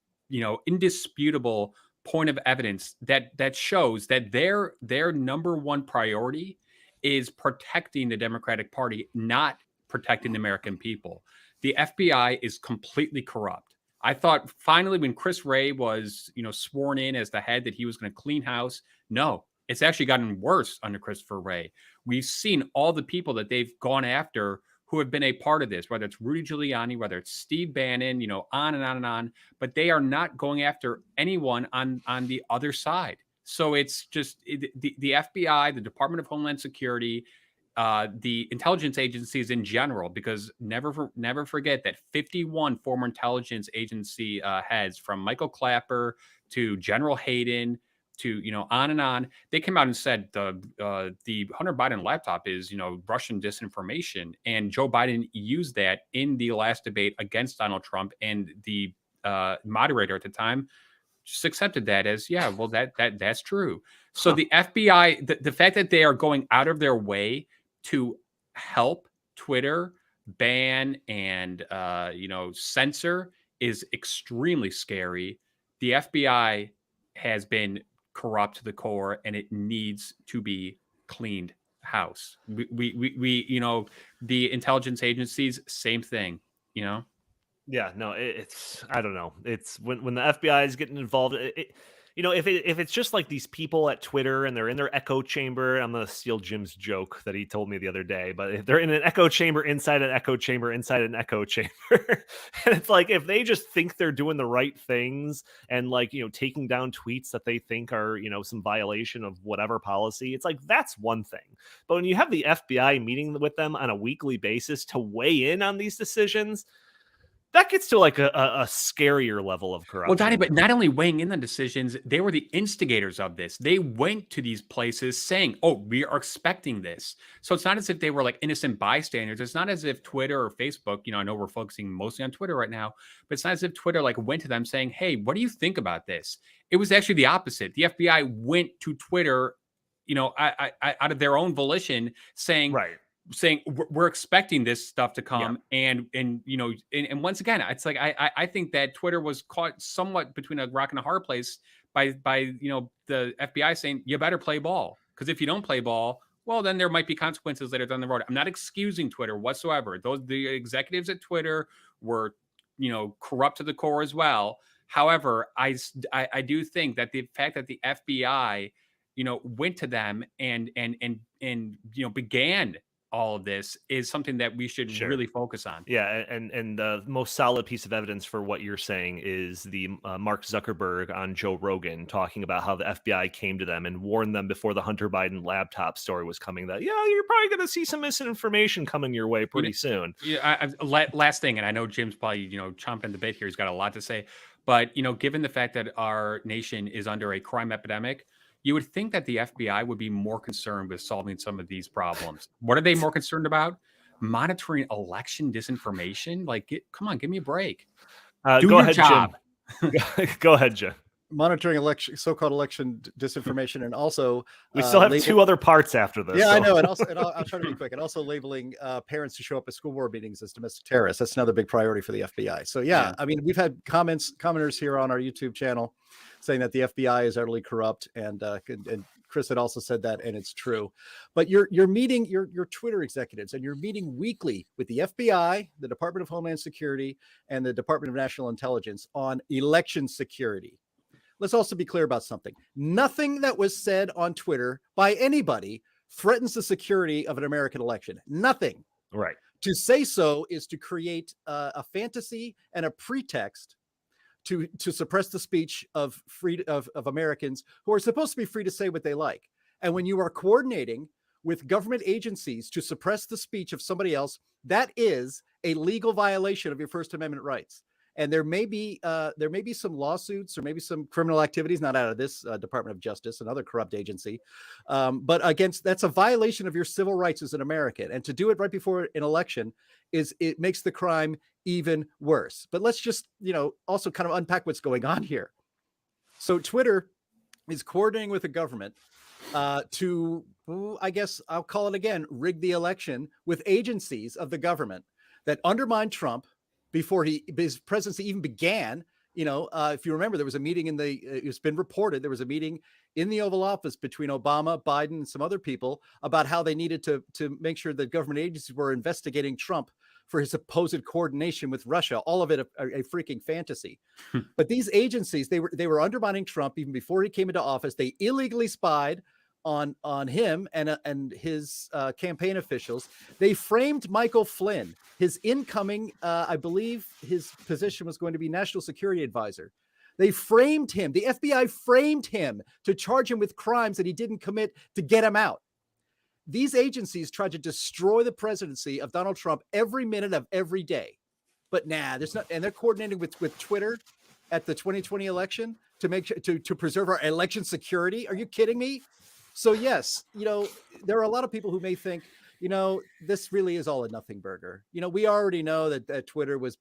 indisputable point of evidence that shows that their number one priority is protecting the Democratic Party, not protecting the American people. The FBI is completely corrupt. I thought finally when Chris Wray was, sworn in as the head that he was going to clean house. No, it's actually gotten worse under Christopher Wray. We've seen all the people that they've gone after who have been a part of this, whether it's Rudy Giuliani, whether it's Steve Bannon, on and on and on, but they are not going after anyone on the other side. So it's just the FBI, the Department of Homeland Security, the intelligence agencies in general, because never forget that 51 former intelligence agency heads, from Michael Clapper to General Hayden to on and on, they came out and said the Hunter Biden laptop is Russian disinformation, and Joe Biden used that in the last debate against Donald Trump, and the moderator at the time just accepted that as that's true. So the FBI, the fact that they are going out of their way to help Twitter ban and censor is extremely scary. The FBI has been corrupt to the core, and it needs to be cleaned house. We the intelligence agencies, same thing. Yeah, no, it's I don't know. It's when the FBI is getting involved. If it's just like these people at Twitter and they're in their echo chamber, I'm gonna steal Jim's joke that he told me the other day. But if they're in an echo chamber inside an echo chamber inside an echo chamber, and it's like if they just think they're doing the right things and taking down tweets that they think are some violation of whatever policy, it's like that's one thing. But when you have the FBI meeting with them on a weekly basis to weigh in on these decisions, that gets to like a scarier level of corruption. Well, Donnie, but not only weighing in on decisions, they were the instigators of this. They went to these places saying, oh, we are expecting this. So it's not as if they were like innocent bystanders. It's not as if Twitter or Facebook, I know we're focusing mostly on Twitter right now, but it's not as if Twitter went to them saying, hey, what do you think about this? It was actually the opposite. The FBI went to Twitter, out of their own volition saying, right. Saying we're expecting this stuff to come, and once again, it's like I think that Twitter was caught somewhat between a rock and a hard place by the FBI saying you better play ball, because if you don't play ball, well, then there might be consequences later down the road. I'm not excusing Twitter whatsoever. The executives at Twitter were corrupt to the core as well. However, I do think that the fact that the FBI went to them and began all of this is something that we should Sure. really focus on. Yeah, and the most solid piece of evidence for what you're saying is the Mark Zuckerberg on Joe Rogan talking about how the FBI came to them and warned them before the Hunter Biden laptop story was coming that, yeah, you're probably going to see some misinformation coming your way You pretty know, soon. yeah, last thing, and I know Jim's probably chomping at the bit here. He's got a lot to say, but given the fact that our nation is under a crime epidemic, you would think that the FBI would be more concerned with solving some of these problems. What are they more concerned about? Monitoring election disinformation? Like, come on, give me a break. Do Go your ahead, job. Jim. Go ahead, Jim. Monitoring so-called election disinformation, and also We still have two other parts after this. Yeah, I know. And also, and I'll try to be quick. And also labeling parents who show up at school board meetings as domestic terrorists. That's another big priority for the FBI. So yeah, I mean, we've had commenters here on our YouTube channel saying that the FBI is utterly corrupt, and Chris had also said that, and it's true. But you're meeting your Twitter executives, and you're meeting weekly with the FBI, the Department of Homeland Security, and the Department of National Intelligence on election security. Let's also be clear about something. Nothing that was said on Twitter by anybody threatens the security of an American election. Nothing. Right. To say so is to create a fantasy and a pretext to suppress the speech of Americans who are supposed to be free to say what they like. And when you are coordinating with government agencies to suppress the speech of somebody else, that is a legal violation of your First Amendment rights. And there may be some lawsuits or maybe some criminal activities, not out of this Department of Justice, another corrupt agency, but that's a violation of your civil rights as an American. And to do it right before an election it makes the crime even worse. But let's just also kind of unpack what's going on here. So Twitter is coordinating with the government to, I guess I'll call it again, rig the election with agencies of the government that undermine Trump before his presidency even began. If you remember, there was a meeting it's been reported, there was a meeting in the Oval Office between Obama, Biden, and some other people about how they needed to make sure that government agencies were investigating Trump for his supposed coordination with Russia. All of it a freaking fantasy. But these agencies, they were undermining Trump even before he came into office. They illegally spied on him and his campaign officials. They framed Michael Flynn, his incoming, I believe his position was going to be National Security Advisor. They framed him. The FBI framed him to charge him with crimes that he didn't commit to get him out. These agencies tried to destroy the presidency of Donald Trump every minute of every day. But there's not, and they're coordinating with Twitter at the 2020 election to make sure to preserve our election security. Are you kidding me? So yes, there are a lot of people who may think, this really is all a nothing burger. We already know that Twitter was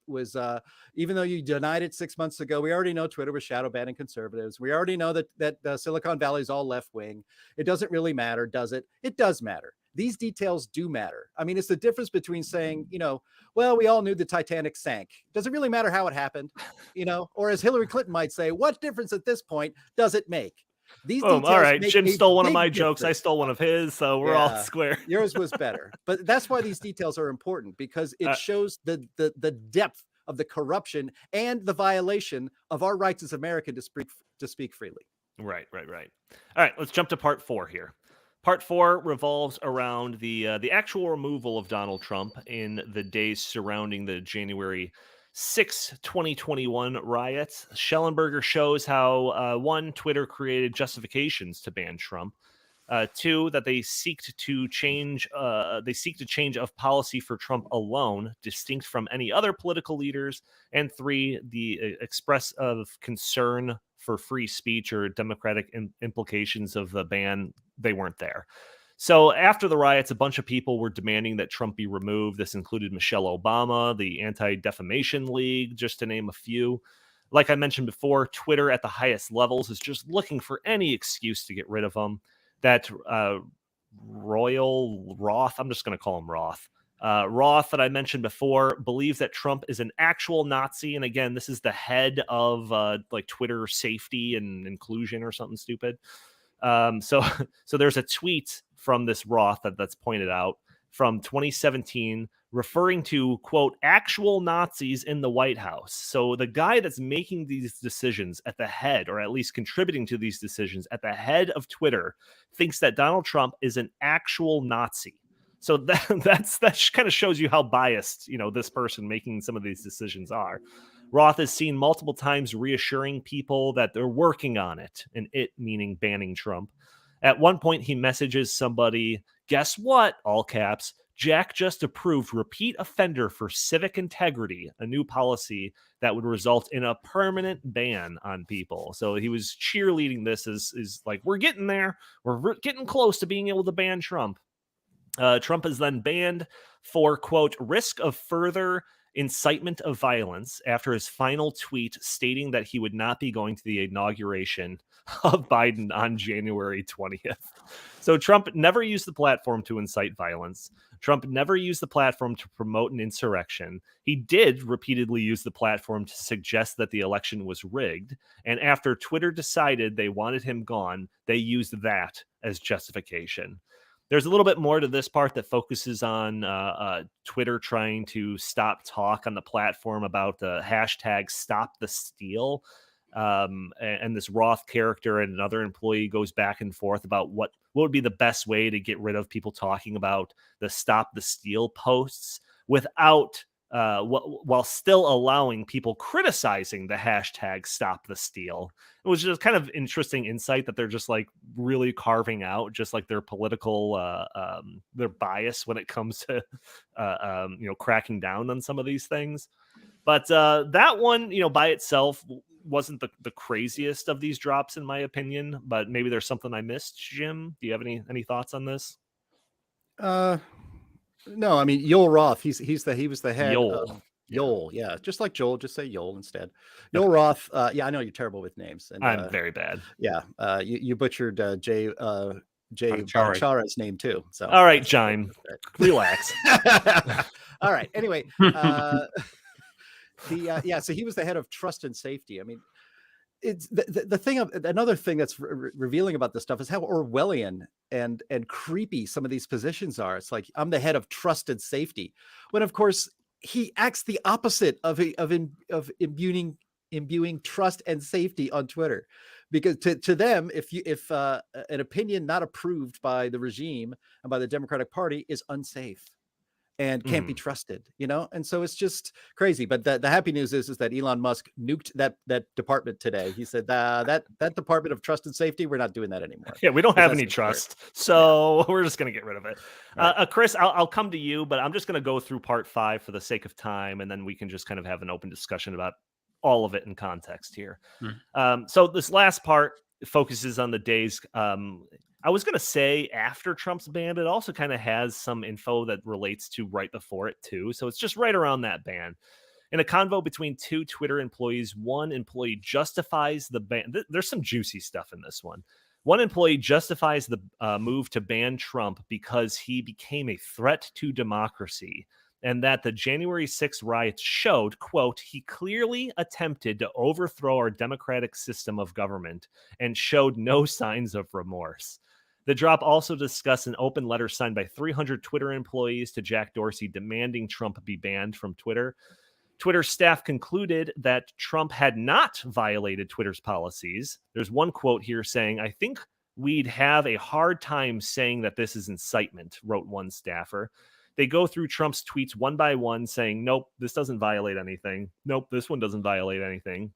even though you denied it 6 months ago, we already know Twitter was shadow banning conservatives. We already know that Silicon Valley is all left wing. It doesn't really matter, does it? It does matter. These details do matter. I mean, it's the difference between saying, well, we all knew the Titanic sank. Does it really matter how it happened? Or as Hillary Clinton might say, what difference at this point does it make? These details all right, Jim stole one of my difference. jokes. I stole one of his, so we're all square. Yours was better, but that's why these details are important, because it shows the depth of the corruption and the violation of our rights as Americans to speak freely. Right. All right, let's jump to part 4 here. Part 4 revolves around the actual removal of Donald Trump in the days surrounding the January 6, 2021 riots. Schellenberger shows how 1, Twitter created justifications to ban Trump. 2, that they seek to change of policy for Trump alone, distinct from any other political leaders. And 3, the express of concern for free speech or democratic implications of the ban. They weren't there. So after the riots, a bunch of people were demanding that Trump be removed. This included Michelle Obama, the Anti-Defamation League, just to name a few. Like I mentioned before, Twitter at the highest levels is just looking for any excuse to get rid of him. That Royal Roth, I'm just going to call him Roth. Roth, that I mentioned before, believes that Trump is an actual Nazi. And again, this is the head of Twitter safety and inclusion or something stupid. So there's a tweet from this Roth that's pointed out from 2017 referring to, quote, actual Nazis in the White House. So the guy that's making these decisions at the head, or at least contributing to these decisions at the head of Twitter, thinks that Donald Trump is an actual Nazi. So that kind of shows you how biased, this person making some of these decisions are. Roth is seen multiple times reassuring people that they're working on it, and it meaning banning Trump. At one point, he messages somebody, guess what? All caps. Jack just approved repeat offender for civic integrity, a new policy that would result in a permanent ban on people. So he was cheerleading this as like, we're getting there. We're getting close to being able to ban Trump. Trump is then banned for, quote, risk of further incitement of violence after his final tweet stating that he would not be going to the inauguration of Biden on January 20th. So Trump never used the platform to incite violence. Trump never used the platform to promote an insurrection. He did repeatedly use the platform to suggest that the election was rigged. And after Twitter decided they wanted him gone, they used that as justification. There's a little bit more to this part that focuses on Twitter trying to stop talk on the platform about the hashtag Stop the Steal. And this Roth character and another employee goes back and forth about what would be the best way to get rid of people talking about the Stop the Steal posts without while still allowing people criticizing the hashtag Stop the Steal. It was just kind of interesting insight that they're just like really carving out just like their political their bias when it comes to cracking down on some of these things. But that one, by itself wasn't the craziest of these drops in my opinion, but maybe there's something I missed. Jim, do you have any thoughts on this? No, I mean Yoel Roth. He was the head Yoel. of Yoel. Yeah, just like Joel, just say Yoel instead. Yoel Roth. Yeah, I know you're terrible with names. And I'm very bad. Yeah, you butchered Jay Bhattacharya. Bhattacharya's name too. So all right, Jime, relax. All right. Anyway, so he was the head of trust and safety. I mean, it's the thing of another thing that's revealing about this stuff is how Orwellian and creepy some of these positions are. It's like, I'm the head of trust and safety, when of course he acts the opposite of imbuing trust and safety on Twitter, because to them, if an opinion not approved by the regime and by the Democratic Party is unsafe and can't be trusted, and so it's just crazy. But the happy news is that Elon Musk nuked that department today. He said that Department of Trust and Safety, we're not doing that anymore. Yeah, we don't have any trust, so we're just going to get rid of it. Right. Chris, I'll come to you, but I'm just going to go through part 5 for the sake of time, and then we can just kind of have an open discussion about all of it in context here. So this last part focuses on the days. I was going to say after Trump's ban, but it also kind of has some info that relates to right before it too. So it's just right around that ban. In a convo between 2 Twitter employees, one employee justifies the ban. There's some juicy stuff in this one. One employee justifies the move to ban Trump because he became a threat to democracy, and that the January 6th riots showed, quote, he clearly attempted to overthrow our democratic system of government and showed no signs of remorse. The drop also discussed an open letter signed by 300 Twitter employees to Jack Dorsey demanding Trump be banned from Twitter. Twitter staff concluded that Trump had not violated Twitter's policies. There's one quote here saying, I think we'd have a hard time saying that this is incitement, wrote one staffer. They go through Trump's tweets one by one saying, nope, this doesn't violate anything. Nope, this one doesn't violate anything.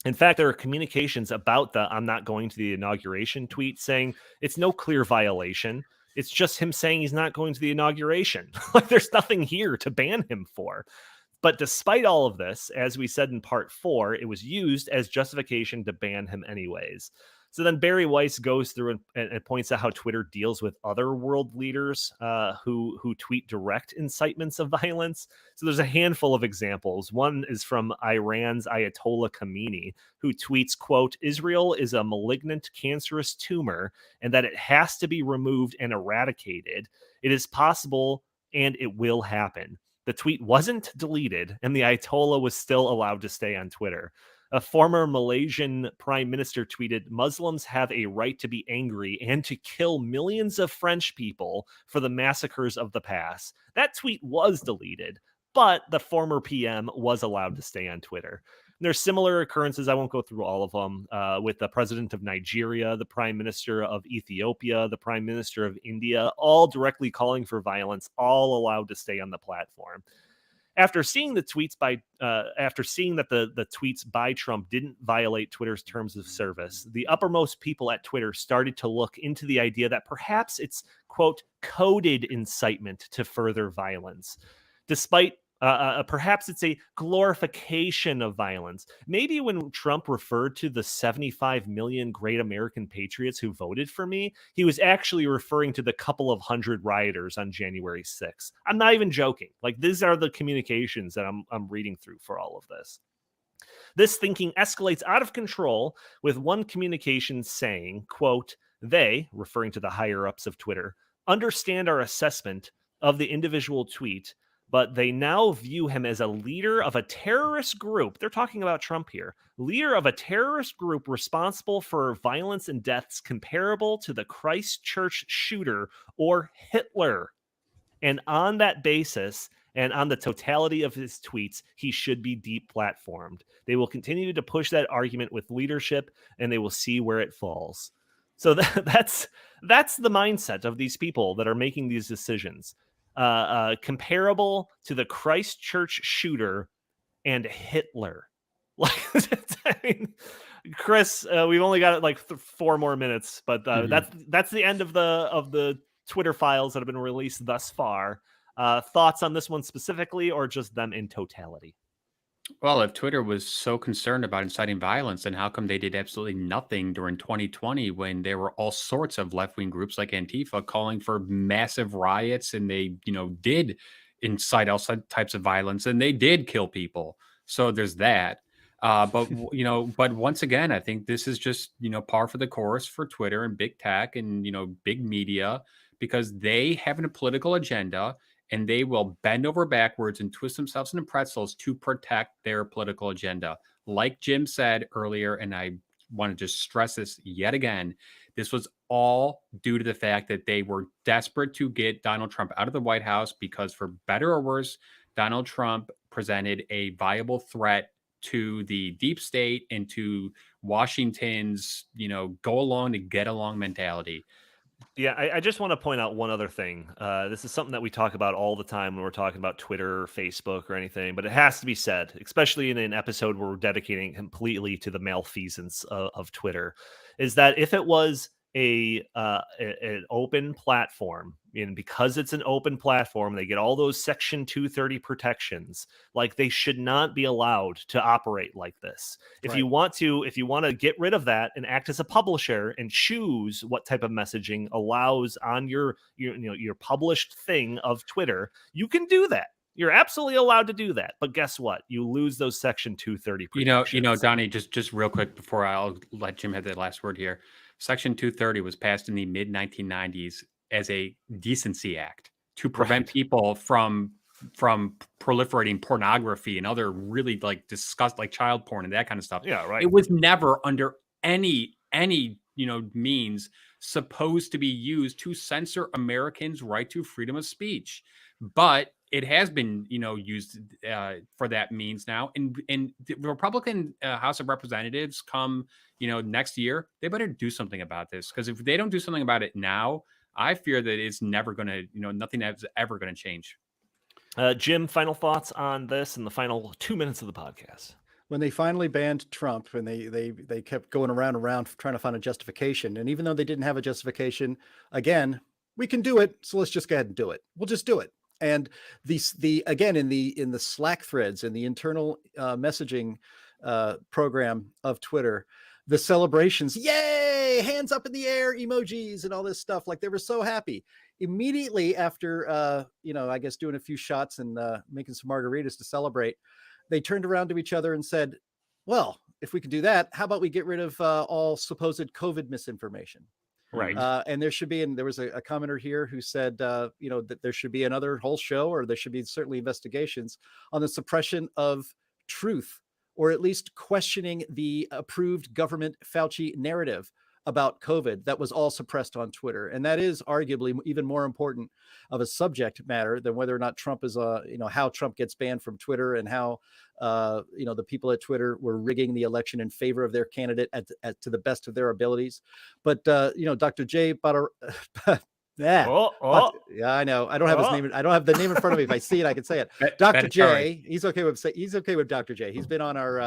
In fact, there are communications about the I'm not going to the inauguration tweet saying it's no clear violation. It's just him saying he's not going to the inauguration. Like there's nothing here to ban him for. But despite all of this, as we said in part 4, it was used as justification to ban him anyways. So then Barry Weiss goes through and points out how Twitter deals with other world leaders who tweet direct incitements of violence. So there's a handful of examples. One is from Iran's Ayatollah Khamenei, who tweets, quote, Israel is a malignant, cancerous tumor and that it has to be removed and eradicated. It is possible and it will happen. The tweet wasn't deleted and the Ayatollah was still allowed to stay on Twitter. A former Malaysian prime minister tweeted, Muslims have a right to be angry and to kill millions of French people for the massacres of the past. That tweet was deleted, but the former PM was allowed to stay on Twitter. there's similar occurrences. I won't go through all of them with the president of Nigeria, the prime minister of Ethiopia, the prime minister of India, all directly calling for violence, all allowed to stay on the platform. After seeing the tweets after seeing that the tweets by Trump didn't violate Twitter's terms of service, the uppermost people at Twitter started to look into the idea that perhaps it's, quote, coded incitement to further violence. Despite perhaps it's a glorification of violence. Maybe when Trump referred to the 75 million great American patriots who voted for me, he was actually referring to the couple of hundred rioters on January 6th. I'm not even joking. Like, these are the communications that I'm reading through for all of this. This thinking escalates out of control, with one communication saying, quote, they, referring to the higher ups of Twitter, understand our assessment of the individual tweet, but they now view him as a leader of a terrorist group. They're talking about Trump here. Leader of a terrorist group responsible for violence and deaths comparable to the Christchurch shooter or Hitler. And on that basis, and on the totality of his tweets, he should be deplatformed. They will continue to push that argument with leadership, and they will see where it falls. So that's the mindset of these people that are making these decisions. Comparable to the Christchurch shooter and Hitler. Like, I mean, Chris, we've only got like 4 more minutes, but that's the end of the Twitter files that have been released thus far. Thoughts on this one specifically, or just them in totality? Well, if Twitter was so concerned about inciting violence, then how come they did absolutely nothing during 2020 when there were all sorts of left-wing groups like Antifa calling for massive riots, and they, did incite all types of violence, and they did kill people. So there's that. But once again, I think this is just, par for the course for Twitter and big tech and, big media, because they have a political agenda, and they will bend over backwards and twist themselves into pretzels to protect their political agenda. Like Jim said earlier, and I want to just stress this yet again, this was all due to the fact that they were desperate to get Donald Trump out of the White House because, for better or worse, Donald Trump presented a viable threat to the deep state and to Washington's, go along to get along mentality. Yeah, I just want to point out one other thing. This is something that we talk about all the time when we're talking about Twitter or Facebook or anything, but it has to be said, especially in an episode where we're dedicating completely to the malfeasance of Twitter, is that if it was an open platform, and because it's an open platform, they get all those Section 230 protections. Like, they should not be allowed to operate like this. If you want to get rid of that and act as a publisher and choose what type of messaging allows on your published thing of Twitter, you can do that. You're absolutely allowed to do that. But guess what? You lose those Section 230 protections. Donnie, just real quick before I'll let Jim have the last word here. Section 230 was passed in the mid-1990s as a decency act to prevent people from proliferating pornography and other really like child porn and that kind of stuff. Yeah, right. It was never under any means supposed to be used to censor Americans' right to freedom of speech. But it has been, used for that means now. And the Republican House of Representatives come, next year, they better do something about this. Because if they don't do something about it now, I fear that it's never going to, nothing is ever going to change. Jim, final thoughts on this in the final 2 minutes of the podcast. When they finally banned Trump, and they kept going around trying to find a justification. And even though they didn't have a justification, again, we can do it. So let's just go ahead and do it. We'll just do it. And again, in the Slack threads, in the internal messaging program of Twitter, the celebrations, yay, hands up in the air, emojis and all this stuff. Like, they were so happy. Immediately after, I guess doing a few shots and making some margaritas to celebrate, they turned around to each other and said, well, if we could do that, how about we get rid of all supposed COVID misinformation? Right. And there was a commenter here who said, that there should be another whole show, or there should be certainly investigations on the suppression of truth, or at least questioning the approved government Fauci narrative about COVID that was all suppressed on Twitter. And that is arguably even more important of a subject matter than whether or not Trump is, how Trump gets banned from Twitter and how, the people at Twitter were rigging the election in favor of their candidate to the best of their abilities. But, Dr. J. Yeah. Yeah, I know. I don't have his name. I don't have the name in front of me. If I see it, I can say it. Dr. J. He's okay with Dr. J. He's been on our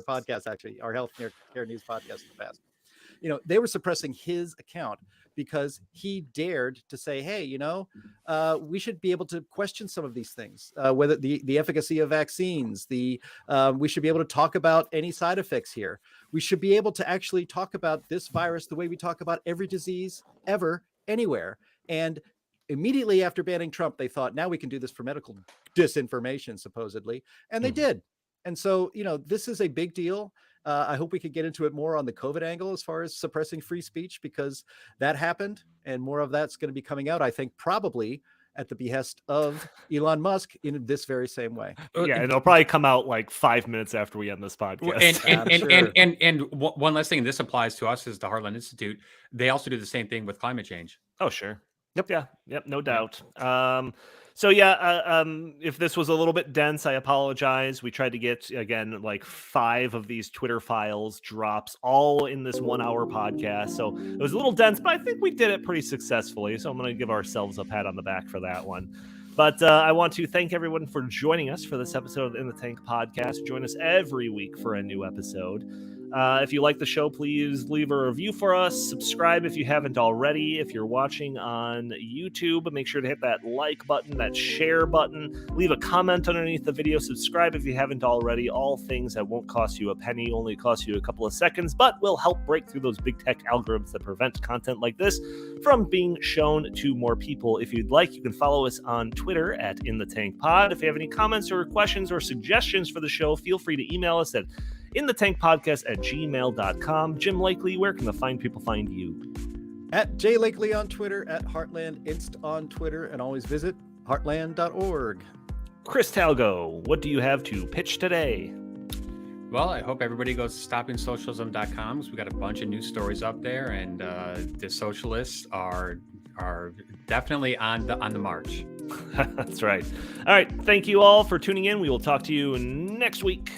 podcast, actually, our health care news podcast in the past. They were suppressing his account because he dared to say, hey, we should be able to question some of these things, whether the efficacy of vaccines, we should be able to talk about any side effects here. We should be able to actually talk about this virus the way we talk about every disease ever, anywhere. And immediately after banning Trump, they thought, now we can do this for medical disinformation, supposedly. And they did. And so, this is a big deal. I hope we could get into it more on the COVID angle as far as suppressing free speech, because that happened and more of that's going to be coming out, I think, probably at the behest of Elon Musk in this very same way. Yeah, and it'll probably come out like 5 minutes after we end this podcast. And one last thing, and this applies to us as the Heartland Institute. They also do the same thing with climate change. Oh, sure. Yep. Yeah. Yep. No doubt. If this was a little bit dense, I apologize. We tried to get, again, like 5 of these Twitter files drops all in this 1 hour podcast. So it was a little dense, but I think we did it pretty successfully. So I'm going to give ourselves a pat on the back for that one. But I want to thank everyone for joining us for this episode of In the Tank podcast. Join us every week for a new episode. If you like the show, please leave a review for us. Subscribe if you haven't already. If you're watching on YouTube, make sure to hit that like button, that share button. Leave a comment underneath the video. Subscribe if you haven't already. All things that won't cost you a penny, only cost you a couple of seconds, but will help break through those big tech algorithms that prevent content like this from being shown to more people. If you'd like, you can follow us on Twitter at InTheTankPod. If you have any comments or questions or suggestions for the show, feel free to email us at inthetankpodcast@gmail.com. Jim Lakely, where can the fine people find you? At J Lakely on Twitter, at Heartland Inst on Twitter, and always visit heartland.org. Chris Talgo, what do you have to pitch today? Well, I hope everybody goes to stoppingsocialism.com, because we got a bunch of news stories up there, and the socialists are definitely on the march. That's right. All right. Thank you all for tuning in. We will talk to you next week.